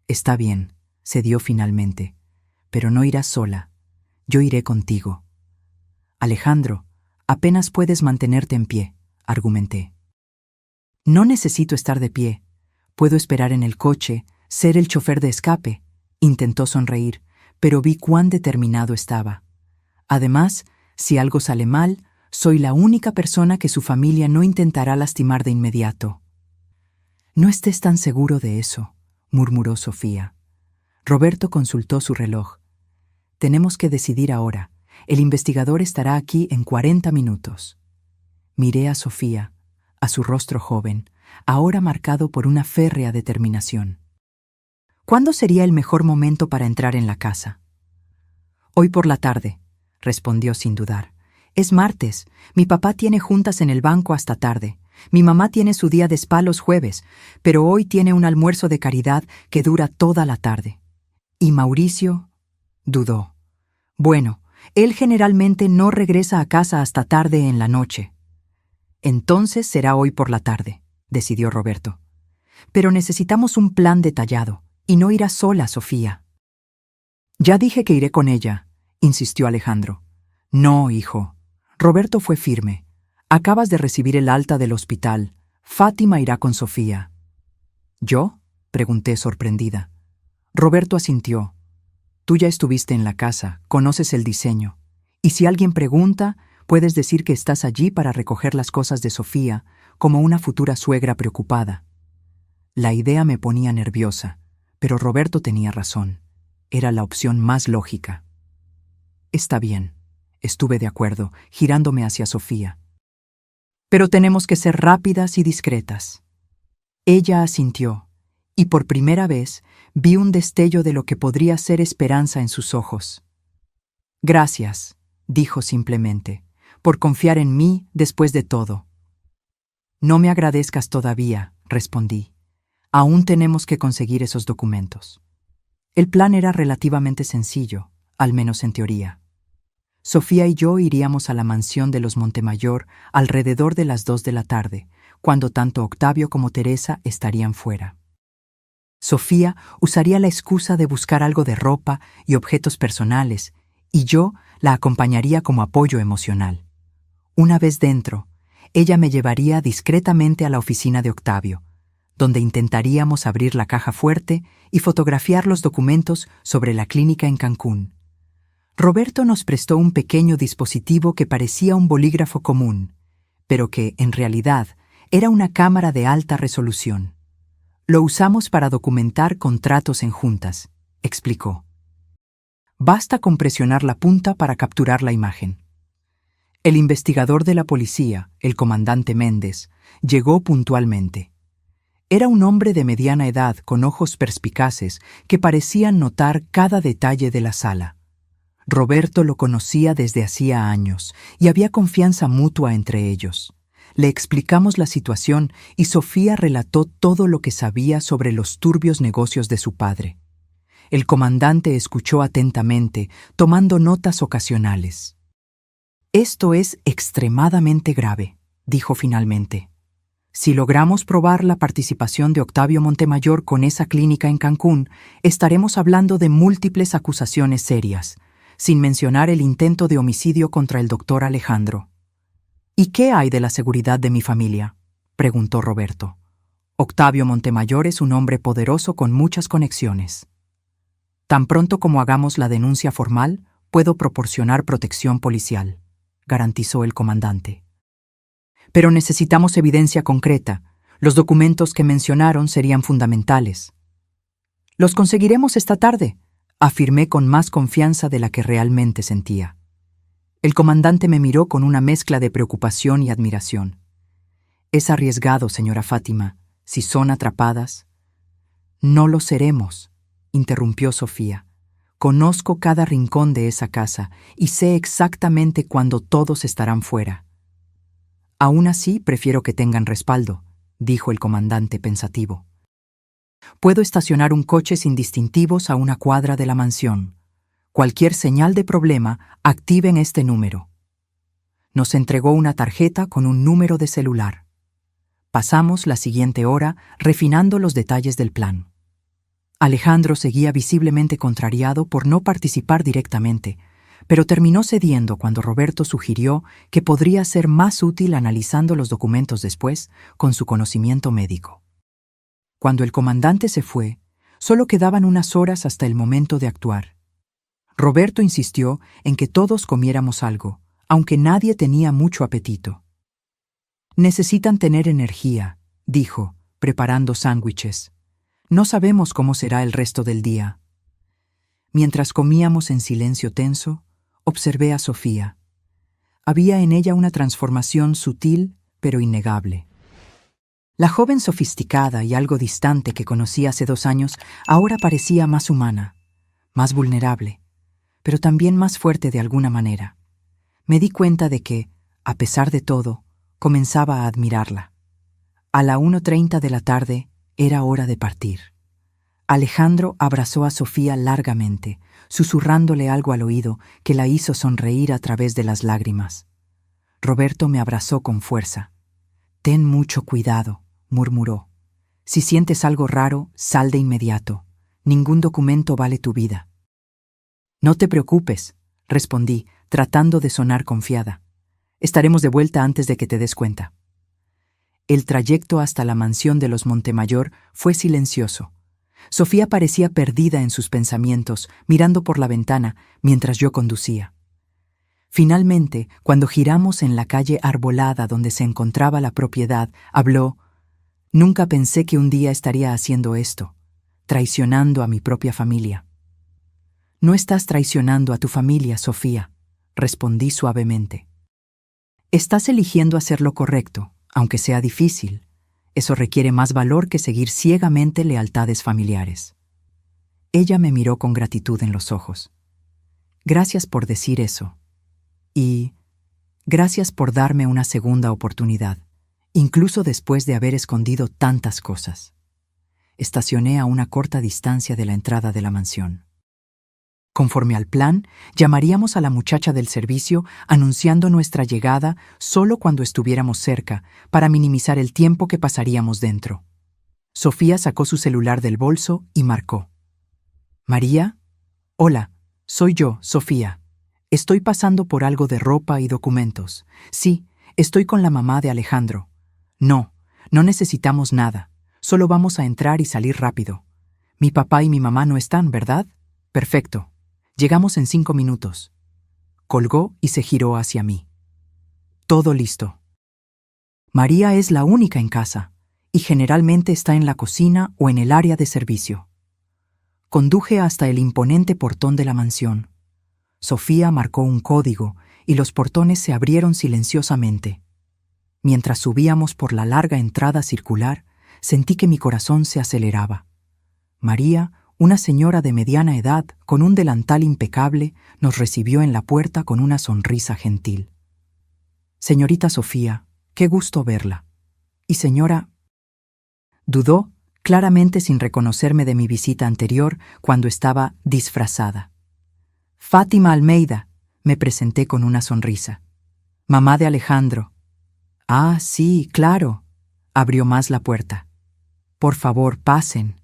Está bien, cedió finalmente, pero no irás sola. Yo iré contigo. Alejandro, apenas puedes mantenerte en pie, argumenté. No necesito estar de pie. Puedo esperar en el coche, ser el chofer de escape. Intentó sonreír, pero vi cuán determinado estaba. Además, si algo sale mal, soy la única persona que su familia no intentará lastimar de inmediato. No estés tan seguro de eso, murmuró Sofía. Roberto consultó su reloj. Tenemos que decidir ahora. El investigador estará aquí en 40 minutos. Miré a Sofía, a su rostro joven, ahora marcado por una férrea determinación. ¿Cuándo sería el mejor momento para entrar en la casa? Hoy por la tarde, respondió sin dudar. Es martes. Mi papá tiene juntas en el banco hasta tarde. Mi mamá tiene su día de spa los jueves, pero hoy tiene un almuerzo de caridad que dura toda la tarde. ¿Y Mauricio? Dudó. Bueno, él generalmente no regresa a casa hasta tarde en la noche. Entonces será hoy por la tarde, decidió Roberto. Pero necesitamos un plan detallado, y no irá sola, Sofía. Ya dije que iré con ella, insistió Alejandro. No, hijo. Roberto fue firme. Acabas de recibir el alta del hospital. Fátima irá con Sofía. ¿Yo? Pregunté sorprendida. Roberto asintió. Tú ya estuviste en la casa, conoces el diseño. Y si alguien pregunta, puedes decir que estás allí para recoger las cosas de Sofía, como una futura suegra preocupada. La idea me ponía nerviosa, pero Roberto tenía razón. Era la opción más lógica. Está bien, estuve de acuerdo, girándome hacia Sofía. Pero tenemos que ser rápidas y discretas. Ella asintió, y por primera vez vi un destello de lo que podría ser esperanza en sus ojos. Gracias, dijo simplemente, por confiar en mí después de todo. No me agradezcas todavía, respondí. Aún tenemos que conseguir esos documentos. El plan era relativamente sencillo, al menos en teoría. Sofía y yo iríamos a la mansión de los Montemayor alrededor de las 2 de la tarde, cuando tanto Octavio como Teresa estarían fuera. Sofía usaría la excusa de buscar algo de ropa y objetos personales, y yo la acompañaría como apoyo emocional. Una vez dentro, ella me llevaría discretamente a la oficina de Octavio, donde intentaríamos abrir la caja fuerte y fotografiar los documentos sobre la clínica en Cancún. Roberto nos prestó un pequeño dispositivo que parecía un bolígrafo común, pero que, en realidad, era una cámara de alta resolución. Lo usamos para documentar contratos en juntas, explicó. Basta con presionar la punta para capturar la imagen. El investigador de la policía, el comandante Méndez, llegó puntualmente. Era un hombre de mediana edad con ojos perspicaces que parecían notar cada detalle de la sala. Roberto lo conocía desde hacía años y había confianza mutua entre ellos. Le explicamos la situación y Sofía relató todo lo que sabía sobre los turbios negocios de su padre. El comandante escuchó atentamente, tomando notas ocasionales. Esto es extremadamente grave, dijo finalmente. Si logramos probar la participación de Octavio Montemayor con esa clínica en Cancún, estaremos hablando de múltiples acusaciones serias, sin mencionar el intento de homicidio contra el doctor Alejandro. ¿Y qué hay de la seguridad de mi familia?, preguntó Roberto. Octavio Montemayor es un hombre poderoso con muchas conexiones. Tan pronto como hagamos la denuncia formal, puedo proporcionar protección policial, garantizó el comandante. Pero necesitamos evidencia concreta. Los documentos que mencionaron serían fundamentales. Los conseguiremos esta tarde, afirmé con más confianza de la que realmente sentía. El comandante me miró con una mezcla de preocupación y admiración. Es arriesgado, señora Fátima, si son atrapadas. No lo seremos, interrumpió Sofía. Conozco cada rincón de esa casa y sé exactamente cuándo todos estarán fuera. Aún así, prefiero que tengan respaldo, dijo el comandante pensativo. Puedo estacionar un coche sin distintivos a una cuadra de la mansión. Cualquier señal de problema, activen este número. Nos entregó una tarjeta con un número de celular. Pasamos la siguiente hora refinando los detalles del plan. Alejandro seguía visiblemente contrariado por no participar directamente, pero terminó cediendo cuando Roberto sugirió que podría ser más útil analizando los documentos después con su conocimiento médico. Cuando el comandante se fue, solo quedaban unas horas hasta el momento de actuar. Roberto insistió en que todos comiéramos algo, aunque nadie tenía mucho apetito. Necesitan tener energía, dijo, preparando sándwiches. No sabemos cómo será el resto del día. Mientras comíamos en silencio tenso, observé a Sofía. Había en ella una transformación sutil, pero innegable. La joven sofisticada y algo distante que conocí hace 2 años ahora parecía más humana, más vulnerable, pero también más fuerte de alguna manera. Me di cuenta de que, a pesar de todo, comenzaba a admirarla. A la 1:30 de la tarde era hora de partir. Alejandro abrazó a Sofía largamente, susurrándole algo al oído que la hizo sonreír a través de las lágrimas. Roberto me abrazó con fuerza. «Ten mucho cuidado», murmuró. «Si sientes algo raro, sal de inmediato. Ningún documento vale tu vida». «No te preocupes», respondí, tratando de sonar confiada. «Estaremos de vuelta antes de que te des cuenta». El trayecto hasta la mansión de los Montemayor fue silencioso. Sofía parecía perdida en sus pensamientos, mirando por la ventana mientras yo conducía. Finalmente, cuando giramos en la calle arbolada donde se encontraba la propiedad, habló: «Nunca pensé que un día estaría haciendo esto, traicionando a mi propia familia». «No estás traicionando a tu familia, Sofía», respondí suavemente. «Estás eligiendo hacer lo correcto, aunque sea difícil. Eso requiere más valor que seguir ciegamente lealtades familiares». Ella me miró con gratitud en los ojos. «Gracias por decir eso. Y gracias por darme una segunda oportunidad, incluso después de haber escondido tantas cosas». Estacioné a una corta distancia de la entrada de la mansión. Conforme al plan, llamaríamos a la muchacha del servicio anunciando nuestra llegada solo cuando estuviéramos cerca, para minimizar el tiempo que pasaríamos dentro. Sofía sacó su celular del bolso y marcó. «María, hola, soy yo, Sofía. Estoy pasando por algo de ropa y documentos. Sí, estoy con la mamá de Alejandro. No necesitamos nada. Solo vamos a entrar y salir rápido. Mi papá y mi mamá no están, ¿verdad? Perfecto. Llegamos en 5 minutos». Colgó y se giró hacia mí. «Todo listo». María es la única en casa, y generalmente está en la cocina o en el área de servicio. Conduje hasta el imponente portón de la mansión. Sofía marcó un código y los portones se abrieron silenciosamente. Mientras subíamos por la larga entrada circular, sentí que mi corazón se aceleraba. María, una señora de mediana edad, con un delantal impecable, nos recibió en la puerta con una sonrisa gentil. «Señorita Sofía, qué gusto verla. Y señora...». Dudó, claramente sin reconocerme de mi visita anterior cuando estaba disfrazada. «Fátima Almeida», me presenté con una sonrisa. «Mamá de Alejandro». «Ah, sí, claro», abrió más la puerta. «Por favor, pasen.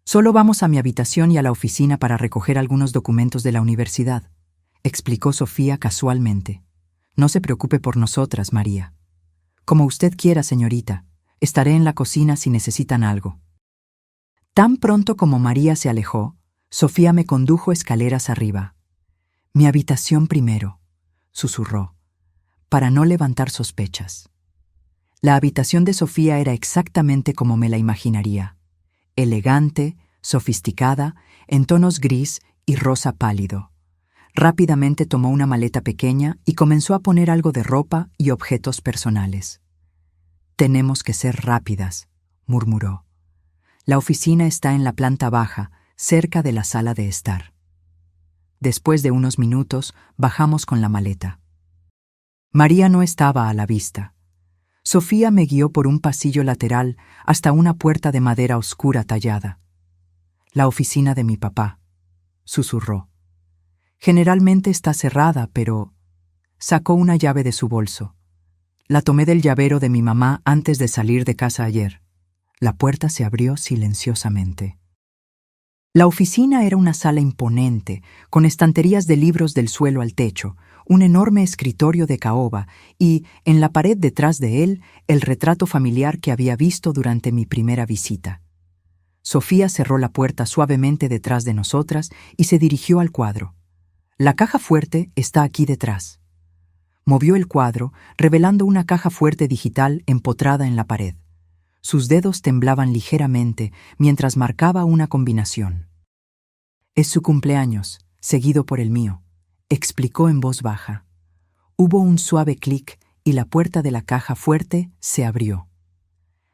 Solo vamos a mi habitación y a la oficina para recoger algunos documentos de la universidad», explicó Sofía casualmente. «No se preocupe por nosotras, María». «Como usted quiera, señorita. Estaré en la cocina si necesitan algo». Tan pronto como María se alejó, Sofía me condujo escaleras arriba. «Mi habitación primero», susurró, para no levantar sospechas. La habitación de Sofía era exactamente como me la imaginaría. Elegante, sofisticada, en tonos gris y rosa pálido. Rápidamente tomó una maleta pequeña y comenzó a poner algo de ropa y objetos personales. «Tenemos que ser rápidas», murmuró. «La oficina está en la planta baja, cerca de la sala de estar». Después de unos minutos, bajamos con la maleta. María no estaba a la vista. Sofía me guió por un pasillo lateral hasta una puerta de madera oscura tallada. «La oficina de mi papá», susurró. «Generalmente está cerrada, pero...» Sacó una llave de su bolso. La tomé del llavero de mi mamá antes de salir de casa ayer. La puerta se abrió silenciosamente. La oficina era una sala imponente, con estanterías de libros del suelo al techo, un enorme escritorio de caoba y, en la pared detrás de él, el retrato familiar que había visto durante mi primera visita. Sofía cerró la puerta suavemente detrás de nosotras y se dirigió al cuadro. «La caja fuerte está aquí detrás». Movió el cuadro, revelando una caja fuerte digital empotrada en la pared. Sus dedos temblaban ligeramente mientras marcaba una combinación. «Es su cumpleaños, seguido por el mío», explicó en voz baja. Hubo un suave clic y la puerta de la caja fuerte se abrió.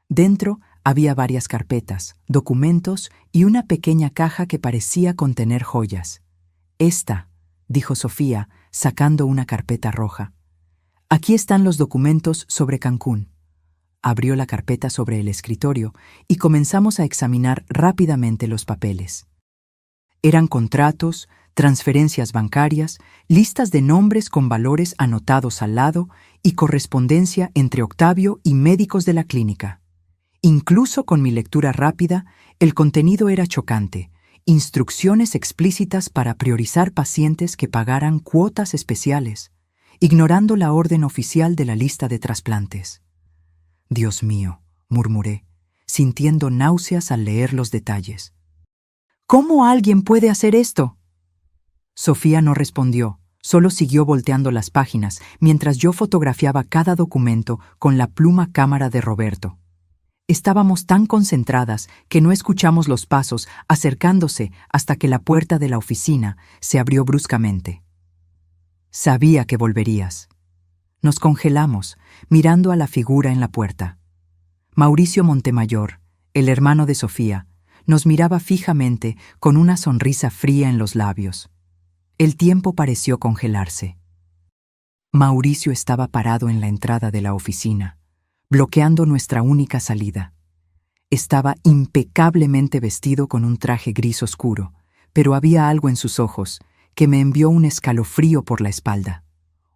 Dentro había varias carpetas, documentos y una pequeña caja que parecía contener joyas. «Esta», dijo Sofía, sacando una carpeta roja. «Aquí están los documentos sobre Cancún». Abrió la carpeta sobre el escritorio y comenzamos a examinar rápidamente los papeles. Eran contratos, transferencias bancarias, listas de nombres con valores anotados al lado y correspondencia entre Octavio y médicos de la clínica. Incluso con mi lectura rápida, el contenido era chocante. Instrucciones explícitas para priorizar pacientes que pagaran cuotas especiales, ignorando la orden oficial de la lista de trasplantes. «Dios mío», murmuré, sintiendo náuseas al leer los detalles. «¿Cómo alguien puede hacer esto?». Sofía no respondió, solo siguió volteando las páginas mientras yo fotografiaba cada documento con la pluma cámara de Roberto. Estábamos tan concentradas que no escuchamos los pasos acercándose hasta que la puerta de la oficina se abrió bruscamente. «Sabía que volverías». Nos congelamos, mirando a la figura en la puerta. Mauricio Montemayor, el hermano de Sofía, nos miraba fijamente con una sonrisa fría en los labios. El tiempo pareció congelarse. Mauricio estaba parado en la entrada de la oficina, bloqueando nuestra única salida. Estaba impecablemente vestido con un traje gris oscuro, pero había algo en sus ojos que me envió un escalofrío por la espalda,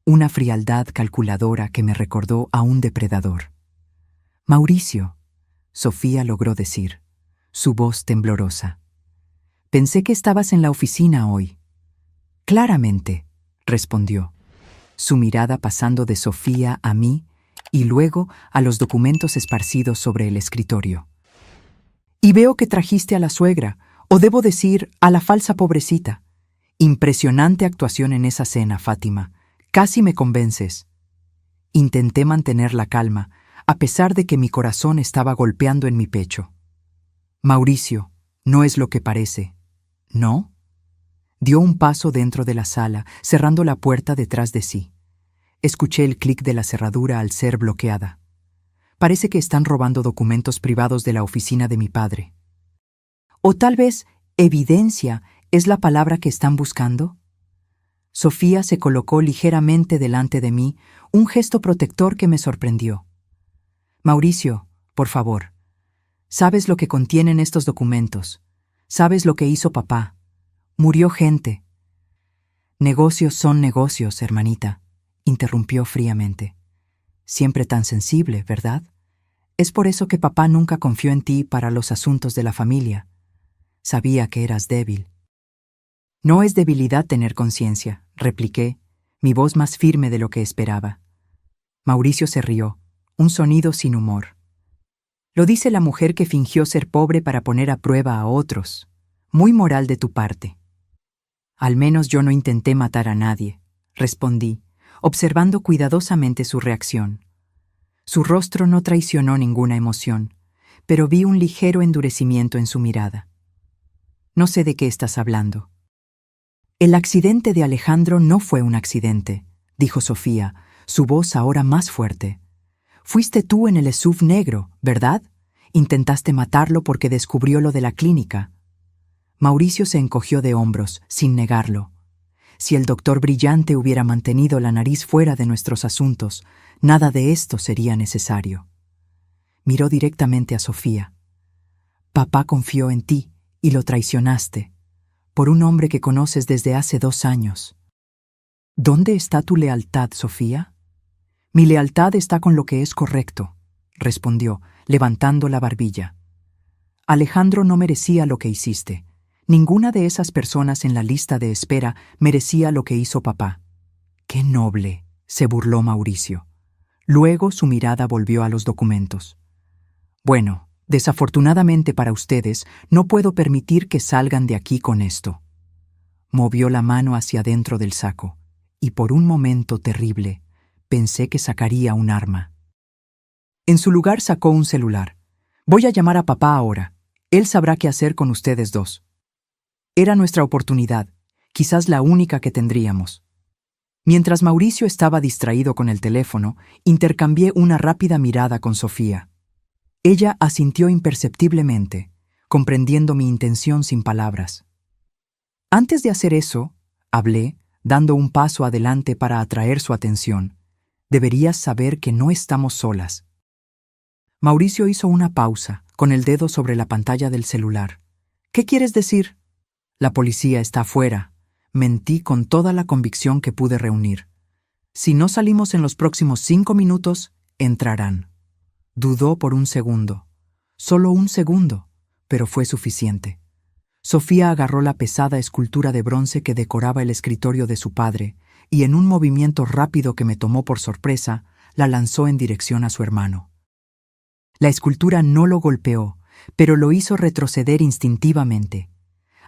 una frialdad calculadora que me recordó a un depredador. «Mauricio», Sofía logró decir, su voz temblorosa. «Pensé que estabas en la oficina hoy». «Claramente», respondió, su mirada pasando de Sofía a mí y luego a los documentos esparcidos sobre el escritorio. «Y veo que trajiste a la suegra, o debo decir, a la falsa pobrecita. Impresionante actuación en esa cena, Fátima. Casi me convences». Intenté mantener la calma, a pesar de que mi corazón estaba golpeando en mi pecho. «Mauricio, no es lo que parece». «¿No?». Dio un paso dentro de la sala, cerrando la puerta detrás de sí. Escuché el clic de la cerradura al ser bloqueada. Parece que están robando documentos privados de la oficina de mi padre. «O tal vez evidencia es la palabra que están buscando». Sofía se colocó ligeramente delante de mí, un gesto protector que me sorprendió. «Mauricio, por favor, sabes lo que contienen estos documentos. Sabes lo que hizo papá. Murió gente». «Negocios son negocios, hermanita», interrumpió fríamente. «Siempre tan sensible, ¿verdad? Es por eso que papá nunca confió en ti para los asuntos de la familia. Sabía que eras débil». «No es debilidad tener conciencia», repliqué, mi voz más firme de lo que esperaba. Mauricio se rió, un sonido sin humor. «Lo dice la mujer que fingió ser pobre para poner a prueba a otros. Muy moral de tu parte». «Al menos yo no intenté matar a nadie», respondí, observando cuidadosamente su reacción. Su rostro no traicionó ninguna emoción, pero vi un ligero endurecimiento en su mirada. No sé de qué estás hablando. El accidente de Alejandro no fue un accidente, dijo Sofía, su voz ahora más fuerte. Fuiste tú en el SUV negro, ¿verdad? Intentaste matarlo porque descubrió lo de la clínica. Mauricio se encogió de hombros, sin negarlo. Si el doctor Brillante hubiera mantenido la nariz fuera de nuestros asuntos, nada de esto sería necesario. Miró directamente a Sofía. Papá confió en ti y lo traicionaste, por un hombre que conoces desde hace 2 años. ¿Dónde está tu lealtad, Sofía? Mi lealtad está con lo que es correcto, respondió, levantando la barbilla. Alejandro no merecía lo que hiciste. Ninguna de esas personas en la lista de espera merecía lo que hizo papá. ¡Qué noble!, se burló Mauricio. Luego su mirada volvió a los documentos. Bueno, desafortunadamente para ustedes, no puedo permitir que salgan de aquí con esto. Movió la mano hacia dentro del saco, y por un momento terrible, pensé que sacaría un arma. En su lugar sacó un celular. Voy a llamar a papá ahora. Él sabrá qué hacer con ustedes dos. Era nuestra oportunidad, quizás la única que tendríamos. Mientras Mauricio estaba distraído con el teléfono, intercambié una rápida mirada con Sofía. Ella asintió imperceptiblemente, comprendiendo mi intención sin palabras. Antes de hacer eso, hablé, dando un paso adelante para atraer su atención. Deberías saber que no estamos solas. Mauricio hizo una pausa, con el dedo sobre la pantalla del celular. ¿Qué quieres decir? La policía está afuera. Mentí con toda la convicción que pude reunir. Si no salimos en los próximos 5 minutos, entrarán. Dudó por un segundo. Solo un segundo, pero fue suficiente. Sofía agarró la pesada escultura de bronce que decoraba el escritorio de su padre y en un movimiento rápido que me tomó por sorpresa, la lanzó en dirección a su hermano. La escultura no lo golpeó, pero lo hizo retroceder instintivamente.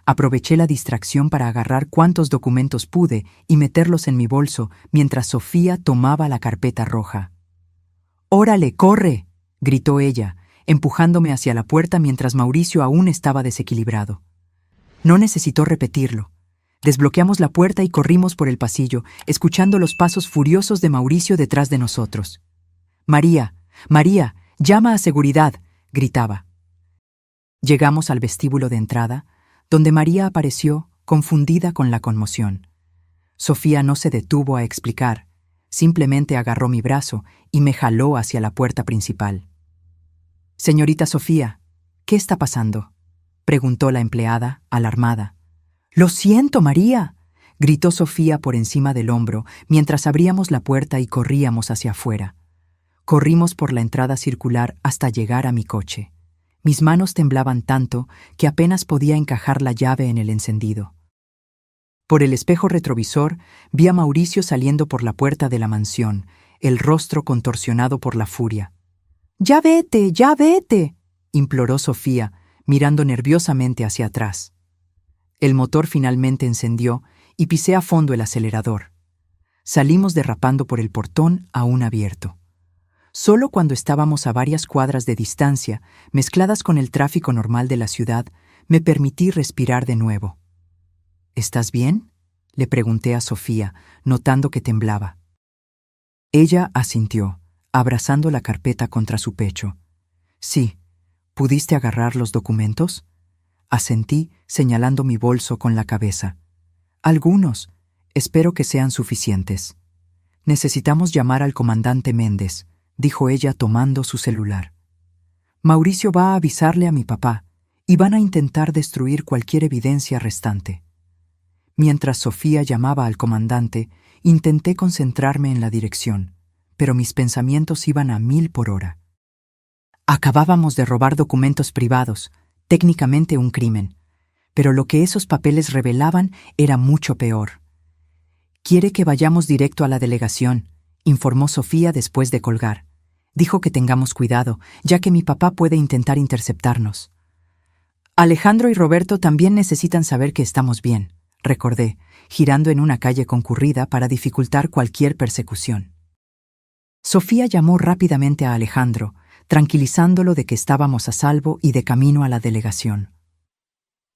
Aproveché la distracción para agarrar cuantos documentos pude y meterlos en mi bolso mientras Sofía tomaba la carpeta roja. «¡Órale, corre!», gritó ella, empujándome hacia la puerta mientras Mauricio aún estaba desequilibrado. No necesitó repetirlo. Desbloqueamos la puerta y corrimos por el pasillo, escuchando los pasos furiosos de Mauricio detrás de nosotros. «María, María, llama a seguridad», gritaba. Llegamos al vestíbulo de entrada, donde María apareció, confundida con la conmoción. Sofía no se detuvo a explicar, simplemente agarró mi brazo y me jaló hacia la puerta principal. «Señorita Sofía, ¿qué está pasando?», preguntó la empleada, alarmada. «Lo siento, María», gritó Sofía por encima del hombro mientras abríamos la puerta y corríamos hacia afuera. Corrimos por la entrada circular hasta llegar a mi coche. Mis manos temblaban tanto que apenas podía encajar la llave en el encendido. Por el espejo retrovisor vi a Mauricio saliendo por la puerta de la mansión, el rostro contorsionado por la furia. «¡Ya vete, ya vete!», imploró Sofía, mirando nerviosamente hacia atrás. El motor finalmente encendió y pisé a fondo el acelerador. Salimos derrapando por el portón aún abierto. Solo cuando estábamos a varias cuadras de distancia, mezcladas con el tráfico normal de la ciudad, me permití respirar de nuevo. «¿Estás bien?», le pregunté a Sofía, notando que temblaba. Ella asintió, abrazando la carpeta contra su pecho. «Sí. ¿Pudiste agarrar los documentos?», asentí, señalando mi bolso con la cabeza. «Algunos. Espero que sean suficientes. Necesitamos llamar al comandante Méndez», dijo ella tomando su celular. «Mauricio va a avisarle a mi papá y van a intentar destruir cualquier evidencia restante». Mientras Sofía llamaba al comandante, intenté concentrarme en la dirección, pero mis pensamientos iban a 1000 por hora. Acabábamos de robar documentos privados, técnicamente un crimen, pero lo que esos papeles revelaban era mucho peor. «Quiere que vayamos directo a la delegación», informó Sofía después de colgar. «Dijo que tengamos cuidado, ya que mi papá puede intentar interceptarnos». «Alejandro y Roberto también necesitan saber que estamos bien», recordé, girando en una calle concurrida para dificultar cualquier persecución. Sofía llamó rápidamente a Alejandro, tranquilizándolo de que estábamos a salvo y de camino a la delegación.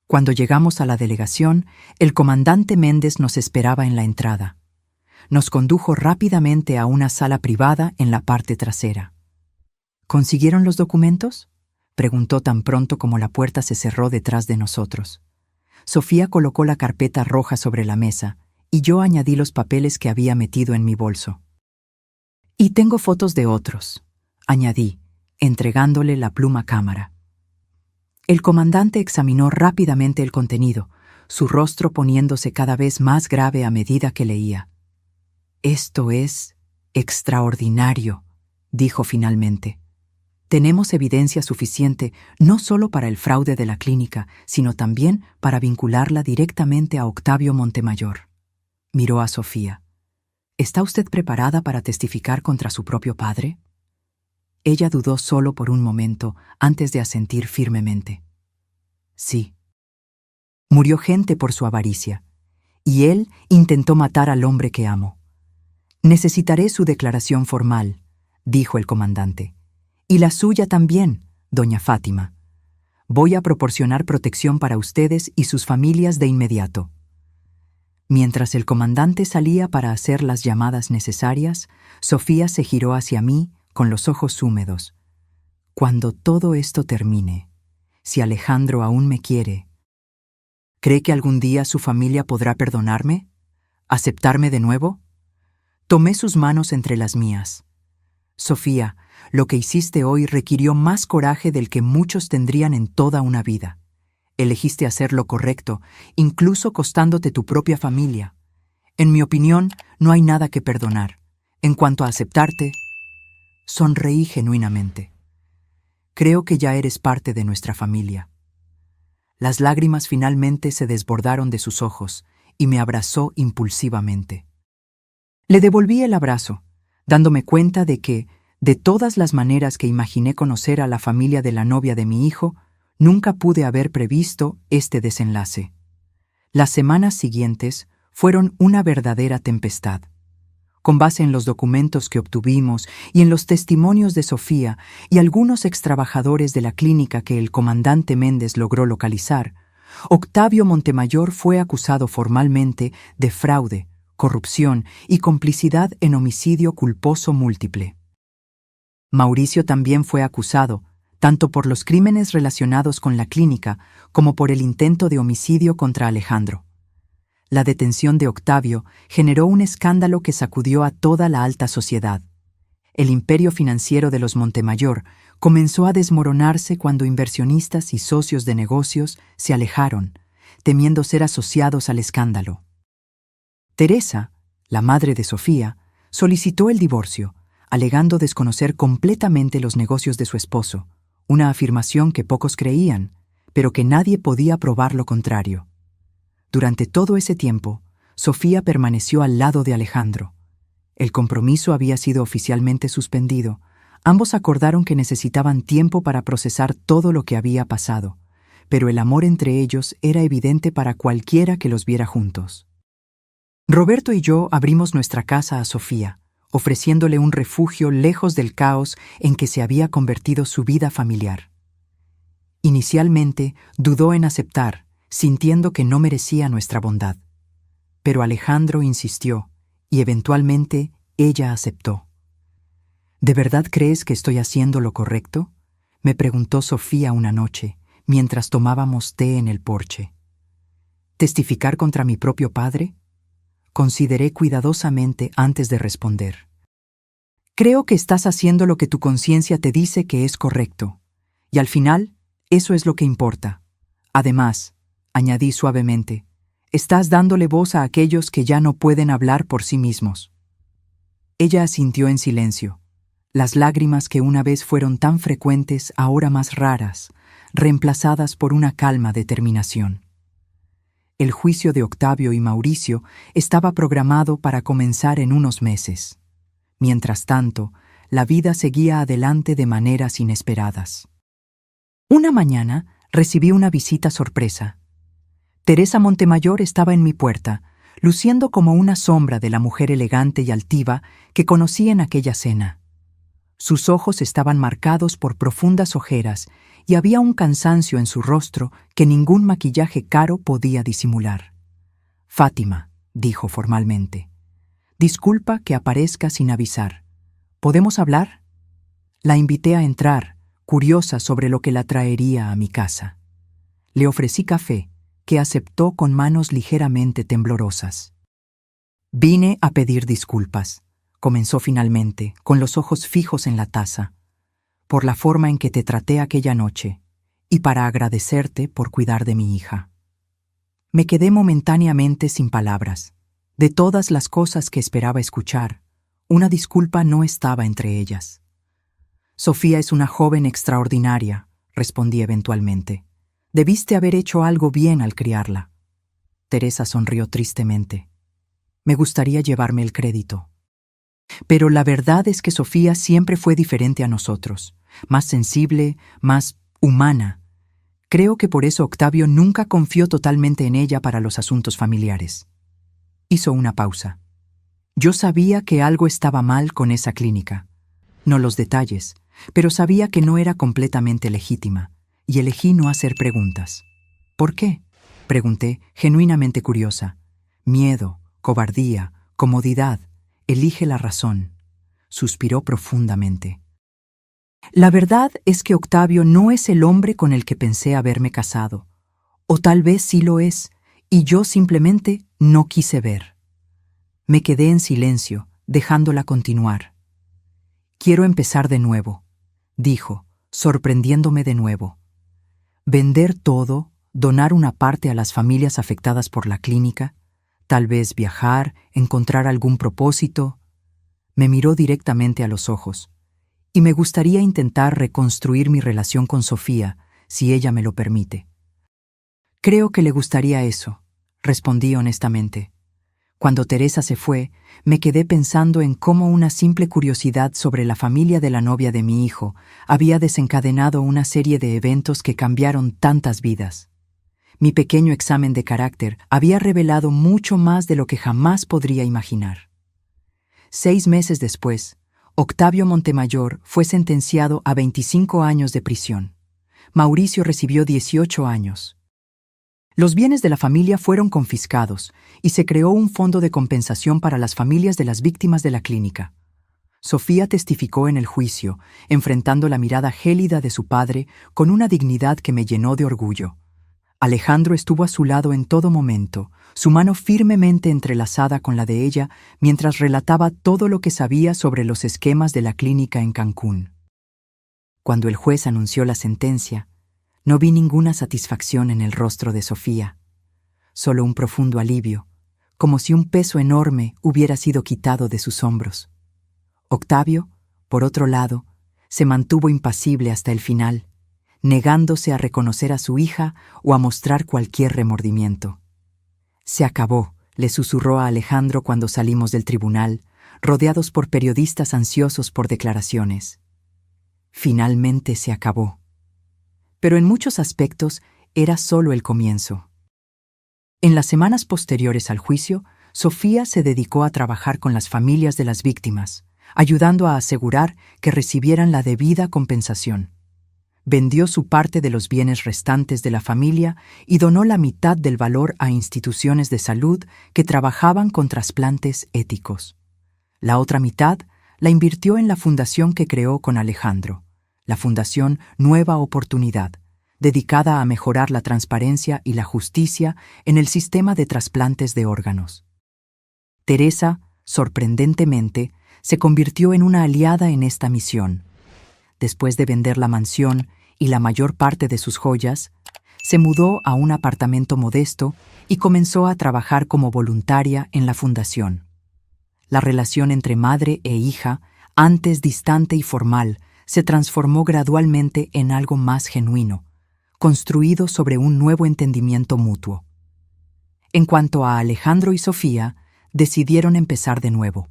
Cuando llegamos a la delegación, el comandante Méndez nos esperaba en la entrada. Nos condujo rápidamente a una sala privada en la parte trasera. ¿Consiguieron los documentos?, preguntó tan pronto como la puerta se cerró detrás de nosotros. Sofía colocó la carpeta roja sobre la mesa y yo añadí los papeles que había metido en mi bolso. Y tengo fotos de otros, añadí, entregándole la pluma cámara. El comandante examinó rápidamente el contenido, su rostro poniéndose cada vez más grave a medida que leía. «Esto es extraordinario», dijo finalmente. «Tenemos evidencia suficiente no solo para el fraude de la clínica, sino también para vincularla directamente a Octavio Montemayor». Miró a Sofía. «¿Está usted preparada para testificar contra su propio padre?». Ella dudó solo por un momento antes de asentir firmemente. «Sí. Murió gente por su avaricia, y él intentó matar al hombre que amo. Necesitaré su declaración formal», dijo el comandante. «Y la suya también, doña Fátima. Voy a proporcionar protección para ustedes y sus familias de inmediato». Mientras el comandante salía para hacer las llamadas necesarias, Sofía se giró hacia mí con los ojos húmedos. «Cuando todo esto termine, si Alejandro aún me quiere, ¿cree que algún día su familia podrá perdonarme? ¿Aceptarme de nuevo?». Tomé sus manos entre las mías. «Sofía, lo que hiciste hoy requirió más coraje del que muchos tendrían en toda una vida. Elegiste hacer lo correcto, incluso costándote tu propia familia. En mi opinión, no hay nada que perdonar. En cuanto a aceptarte», sonreí genuinamente. «Creo que ya eres parte de nuestra familia». Las lágrimas finalmente se desbordaron de sus ojos y me abrazó impulsivamente. Le devolví el abrazo, dándome cuenta de que, de todas las maneras que imaginé conocer a la familia de la novia de mi hijo, nunca pude haber previsto este desenlace. Las semanas siguientes fueron una verdadera tempestad. Con base en los documentos que obtuvimos y en los testimonios de Sofía y algunos extrabajadores de la clínica que el comandante Méndez logró localizar, Octavio Montemayor fue acusado formalmente de fraude, corrupción y complicidad en homicidio culposo múltiple. Mauricio también fue acusado, tanto por los crímenes relacionados con la clínica como por el intento de homicidio contra Alejandro. La detención de Octavio generó un escándalo que sacudió a toda la alta sociedad. El imperio financiero de los Montemayor comenzó a desmoronarse cuando inversionistas y socios de negocios se alejaron, temiendo ser asociados al escándalo. Teresa, la madre de Sofía, solicitó el divorcio, alegando desconocer completamente los negocios de su esposo, una afirmación que pocos creían, pero que nadie podía probar lo contrario. Durante todo ese tiempo, Sofía permaneció al lado de Alejandro. El compromiso había sido oficialmente suspendido. Ambos acordaron que necesitaban tiempo para procesar todo lo que había pasado, pero el amor entre ellos era evidente para cualquiera que los viera juntos. Roberto y yo abrimos nuestra casa a Sofía, ofreciéndole un refugio lejos del caos en que se había convertido su vida familiar. Inicialmente dudó en aceptar, sintiendo que no merecía nuestra bondad. Pero Alejandro insistió, y eventualmente ella aceptó. ¿De verdad crees que estoy haciendo lo correcto?, me preguntó Sofía una noche, mientras tomábamos té en el porche. ¿Testificar contra mi propio padre? Consideré cuidadosamente antes de responder. Creo que estás haciendo lo que tu conciencia te dice que es correcto, y al final, eso es lo que importa. Además, añadí suavemente, estás dándole voz a aquellos que ya no pueden hablar por sí mismos. Ella asintió en silencio. Las lágrimas que una vez fueron tan frecuentes, ahora más raras, reemplazadas por una calma determinación. El juicio de Octavio y Mauricio estaba programado para comenzar en unos meses. Mientras tanto, la vida seguía adelante de maneras inesperadas. Una mañana recibí una visita sorpresa. Teresa Montemayor estaba en mi puerta, luciendo como una sombra de la mujer elegante y altiva que conocí en aquella cena. Sus ojos estaban marcados por profundas ojeras y había un cansancio en su rostro que ningún maquillaje caro podía disimular. «Fátima», dijo formalmente, «disculpa que aparezca sin avisar. ¿Podemos hablar?» La invité a entrar, curiosa sobre lo que la traería a mi casa. Le ofrecí café, que aceptó con manos ligeramente temblorosas. «Vine a pedir disculpas», comenzó finalmente, con los ojos fijos en la taza, «por la forma en que te traté aquella noche y para agradecerte por cuidar de mi hija». Me quedé momentáneamente sin palabras. De todas las cosas que esperaba escuchar, una disculpa no estaba entre ellas. «Sofía es una joven extraordinaria», respondí eventualmente. «Debiste haber hecho algo bien al criarla». Teresa sonrió tristemente. «Me gustaría llevarme el crédito. Pero la verdad es que Sofía siempre fue diferente a nosotros, más sensible, más humana. Creo que por eso Octavio nunca confió totalmente en ella para los asuntos familiares». Hizo una pausa. Yo sabía que algo estaba mal con esa clínica. No los detalles, pero sabía que no era completamente legítima, y elegí no hacer preguntas. «¿Por qué?», pregunté, genuinamente curiosa. «Miedo, cobardía, comodidad. Elige la razón», suspiró profundamente. «La verdad es que Octavio no es el hombre con el que pensé haberme casado. O tal vez sí lo es, y yo simplemente no quise ver». Me quedé en silencio, dejándola continuar. «Quiero empezar de nuevo», dijo, sorprendiéndome de nuevo. «Vender todo, donar una parte a las familias afectadas por la clínica, tal vez viajar, encontrar algún propósito». Me miró directamente a los ojos. «Y me gustaría intentar reconstruir mi relación con Sofía, si ella me lo permite». «Creo que le gustaría eso», respondí honestamente. Cuando Teresa se fue, me quedé pensando en cómo una simple curiosidad sobre la familia de la novia de mi hijo había desencadenado una serie de eventos que cambiaron tantas vidas. Mi pequeño examen de carácter había revelado mucho más de lo que jamás podría imaginar. 6 meses después, Octavio Montemayor fue sentenciado a 25 años de prisión. Mauricio recibió 18 años. Los bienes de la familia fueron confiscados y se creó un fondo de compensación para las familias de las víctimas de la clínica. Sofía testificó en el juicio, enfrentando la mirada gélida de su padre con una dignidad que me llenó de orgullo. Alejandro estuvo a su lado en todo momento, su mano firmemente entrelazada con la de ella mientras relataba todo lo que sabía sobre los esquemas de la clínica en Cancún. Cuando el juez anunció la sentencia, no vi ninguna satisfacción en el rostro de Sofía, solo un profundo alivio, como si un peso enorme hubiera sido quitado de sus hombros. Octavio, por otro lado, se mantuvo impasible hasta el final, negándose a reconocer a su hija o a mostrar cualquier remordimiento. «Se acabó», le susurró a Alejandro cuando salimos del tribunal, rodeados por periodistas ansiosos por declaraciones. Finalmente se acabó. Pero en muchos aspectos era solo el comienzo. En las semanas posteriores al juicio, Sofía se dedicó a trabajar con las familias de las víctimas, ayudando a asegurar que recibieran la debida compensación. Vendió su parte de los bienes restantes de la familia y donó la mitad del valor a instituciones de salud que trabajaban con trasplantes éticos. La otra mitad la invirtió en la fundación que creó con Alejandro, la Fundación Nueva Oportunidad, dedicada a mejorar la transparencia y la justicia en el sistema de trasplantes de órganos. Teresa, sorprendentemente, se convirtió en una aliada en esta misión. Después de vender la mansión y la mayor parte de sus joyas, se mudó a un apartamento modesto y comenzó a trabajar como voluntaria en la fundación. La relación entre madre e hija, antes distante y formal, se transformó gradualmente en algo más genuino, construido sobre un nuevo entendimiento mutuo. En cuanto a Alejandro y Sofía, decidieron empezar de nuevo.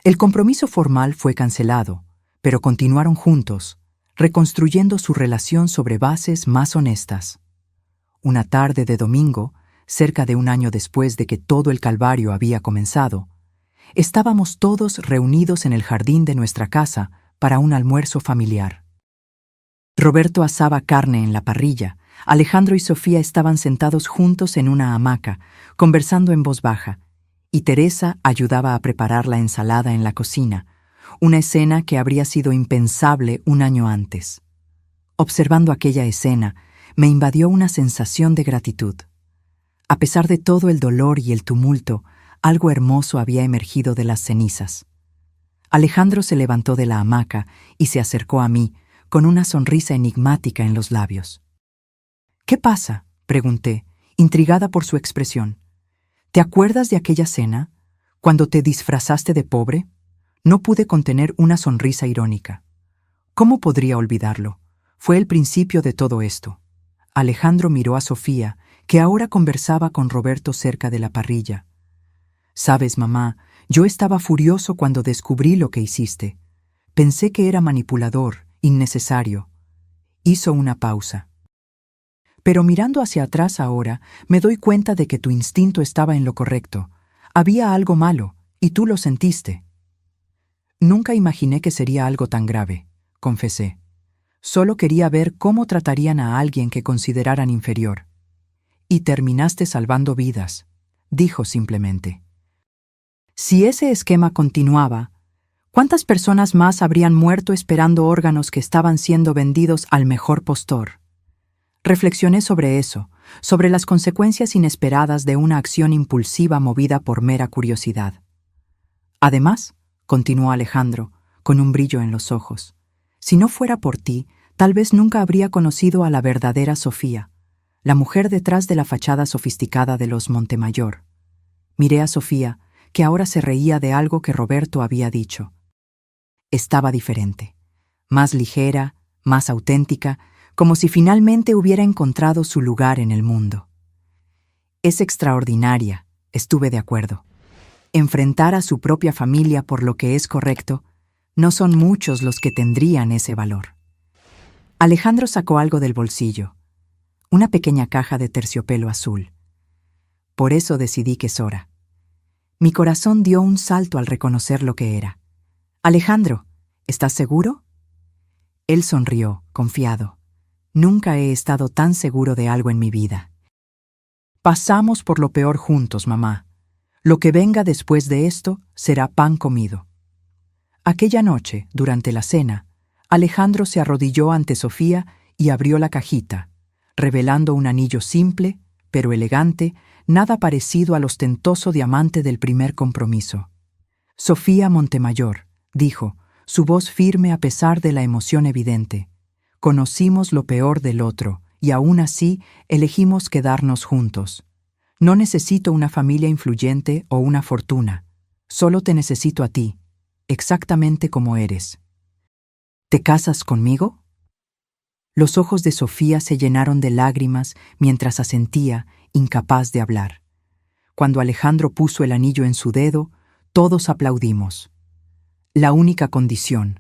El compromiso formal fue cancelado, pero continuaron juntos, reconstruyendo su relación sobre bases más honestas. Una tarde de domingo, cerca de un año después de que todo el calvario había comenzado, estábamos todos reunidos en el jardín de nuestra casa para un almuerzo familiar. Roberto asaba carne en la parrilla, Alejandro y Sofía estaban sentados juntos en una hamaca, conversando en voz baja, y Teresa ayudaba a preparar la ensalada en la cocina, una escena que habría sido impensable un año antes. Observando aquella escena, me invadió una sensación de gratitud. A pesar de todo el dolor y el tumulto, algo hermoso había emergido de las cenizas. Alejandro se levantó de la hamaca y se acercó a mí, con una sonrisa enigmática en los labios. «¿Qué pasa?», pregunté, intrigada por su expresión. «¿Te acuerdas de aquella cena, cuando te disfrazaste de pobre?». No pude contener una sonrisa irónica. ¿Cómo podría olvidarlo? Fue el principio de todo esto. Alejandro miró a Sofía, que ahora conversaba con Roberto cerca de la parrilla. «Sabes, mamá, yo estaba furioso cuando descubrí lo que hiciste. Pensé que era manipulador, innecesario». Hizo una pausa. «Pero mirando hacia atrás ahora, me doy cuenta de que tu instinto estaba en lo correcto. Había algo malo, y tú lo sentiste». «Nunca imaginé que sería algo tan grave», confesé. «Solo quería ver cómo tratarían a alguien que consideraran inferior». «Y terminaste salvando vidas», dijo simplemente. Si ese esquema continuaba, ¿cuántas personas más habrían muerto esperando órganos que estaban siendo vendidos al mejor postor? Reflexioné sobre eso, sobre las consecuencias inesperadas de una acción impulsiva movida por mera curiosidad. «Además», continuó Alejandro, con un brillo en los ojos, «si no fuera por ti, tal vez nunca habría conocido a la verdadera Sofía, la mujer detrás de la fachada sofisticada de los Montemayor». Miré a Sofía, que ahora se reía de algo que Roberto había dicho. Estaba diferente, más ligera, más auténtica, como si finalmente hubiera encontrado su lugar en el mundo. «Es extraordinaria», estuve de acuerdo. Enfrentar a su propia familia por lo que es correcto, no son muchos los que tendrían ese valor. Alejandro sacó algo del bolsillo, una pequeña caja de terciopelo azul. Por eso decidí que es hora. Mi corazón dio un salto al reconocer lo que era. «Alejandro, ¿estás seguro?». Él sonrió, confiado. Nunca he estado tan seguro de algo en mi vida. «Pasamos por lo peor juntos, mamá. Lo que venga después de esto será pan comido». Aquella noche, durante la cena, Alejandro se arrodilló ante Sofía y abrió la cajita, revelando un anillo simple, pero elegante, nada parecido al ostentoso diamante del primer compromiso. «Sofía Montemayor», dijo, su voz firme a pesar de la emoción evidente. «Conocimos lo peor del otro, y aún así elegimos quedarnos juntos. No necesito una familia influyente o una fortuna. Solo te necesito a ti, exactamente como eres. ¿Te casas conmigo?». Los ojos de Sofía se llenaron de lágrimas mientras asentía, incapaz de hablar. Cuando Alejandro puso el anillo en su dedo, todos aplaudimos. «La única condición»,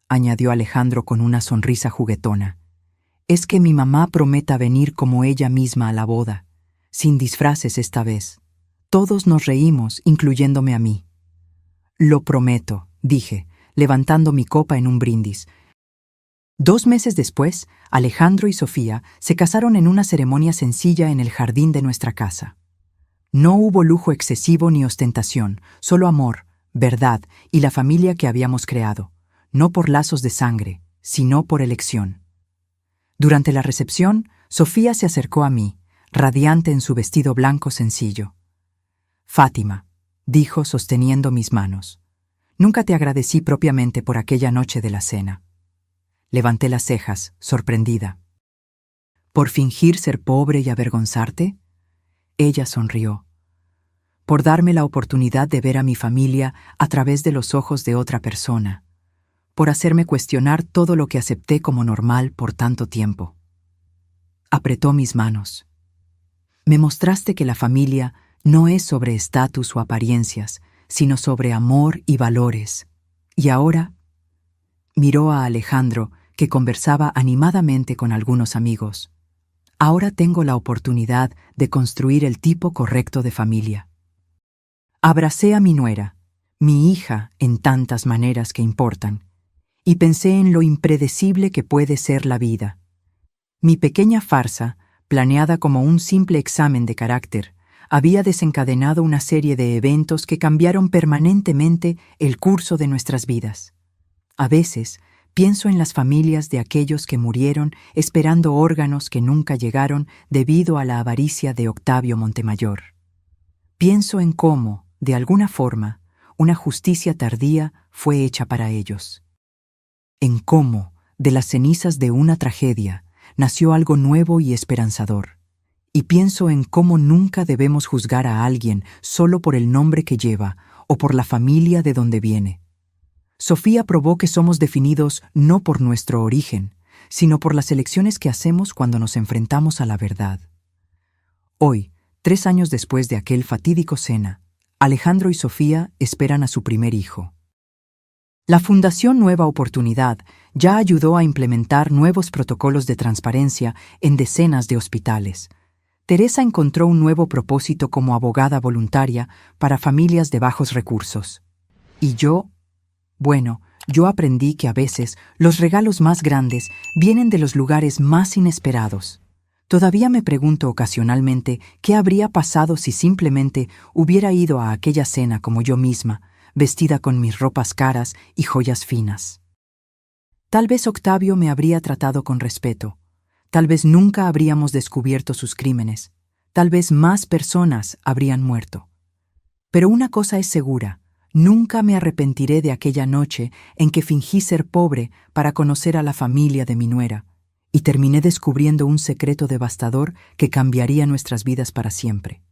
añadió Alejandro con una sonrisa juguetona, «es que mi mamá prometa venir como ella misma a la boda, sin disfraces esta vez». Todos nos reímos, incluyéndome a mí. «Lo prometo», dije, levantando mi copa en un brindis. 2 meses después, Alejandro y Sofía se casaron en una ceremonia sencilla en el jardín de nuestra casa. No hubo lujo excesivo ni ostentación, solo amor, verdad y la familia que habíamos creado, no por lazos de sangre, sino por elección. Durante la recepción, Sofía se acercó a mí, radiante en su vestido blanco sencillo. «Fátima», dijo sosteniendo mis manos, «nunca te agradecí propiamente por aquella noche de la cena». Levanté las cejas, sorprendida. «¿Por fingir ser pobre y avergonzarte?». Ella sonrió. «Por darme la oportunidad de ver a mi familia a través de los ojos de otra persona. Por hacerme cuestionar todo lo que acepté como normal por tanto tiempo». Apretó mis manos. «Me mostraste que la familia no es sobre estatus o apariencias, sino sobre amor y valores. Y ahora…». Miró a Alejandro, que conversaba animadamente con algunos amigos. Ahora tengo la oportunidad de construir el tipo correcto de familia. Abracé a mi nuera, mi hija en tantas maneras que importan, y pensé en lo impredecible que puede ser la vida. Mi pequeña farsa, planeada como un simple examen de carácter, había desencadenado una serie de eventos que cambiaron permanentemente el curso de nuestras vidas. A veces, pienso en las familias de aquellos que murieron esperando órganos que nunca llegaron debido a la avaricia de Octavio Montemayor. Pienso en cómo, de alguna forma, una justicia tardía fue hecha para ellos. En cómo, de las cenizas de una tragedia, nació algo nuevo y esperanzador. Y pienso en cómo nunca debemos juzgar a alguien solo por el nombre que lleva o por la familia de donde viene. Sofía probó que somos definidos no por nuestro origen, sino por las elecciones que hacemos cuando nos enfrentamos a la verdad. Hoy, 3 años después de aquel fatídico cena, Alejandro y Sofía esperan a su primer hijo. La Fundación Nueva Oportunidad ya ayudó a implementar nuevos protocolos de transparencia en decenas de hospitales. Teresa encontró un nuevo propósito como abogada voluntaria para familias de bajos recursos. Y yo aprendí que a veces los regalos más grandes vienen de los lugares más inesperados. Todavía me pregunto ocasionalmente qué habría pasado si simplemente hubiera ido a aquella cena como yo misma, vestida con mis ropas caras y joyas finas. Tal vez Octavio me habría tratado con respeto. Tal vez nunca habríamos descubierto sus crímenes. Tal vez más personas habrían muerto. Pero una cosa es segura. Nunca me arrepentiré de aquella noche en que fingí ser pobre para conocer a la familia de mi nuera, y terminé descubriendo un secreto devastador que cambiaría nuestras vidas para siempre.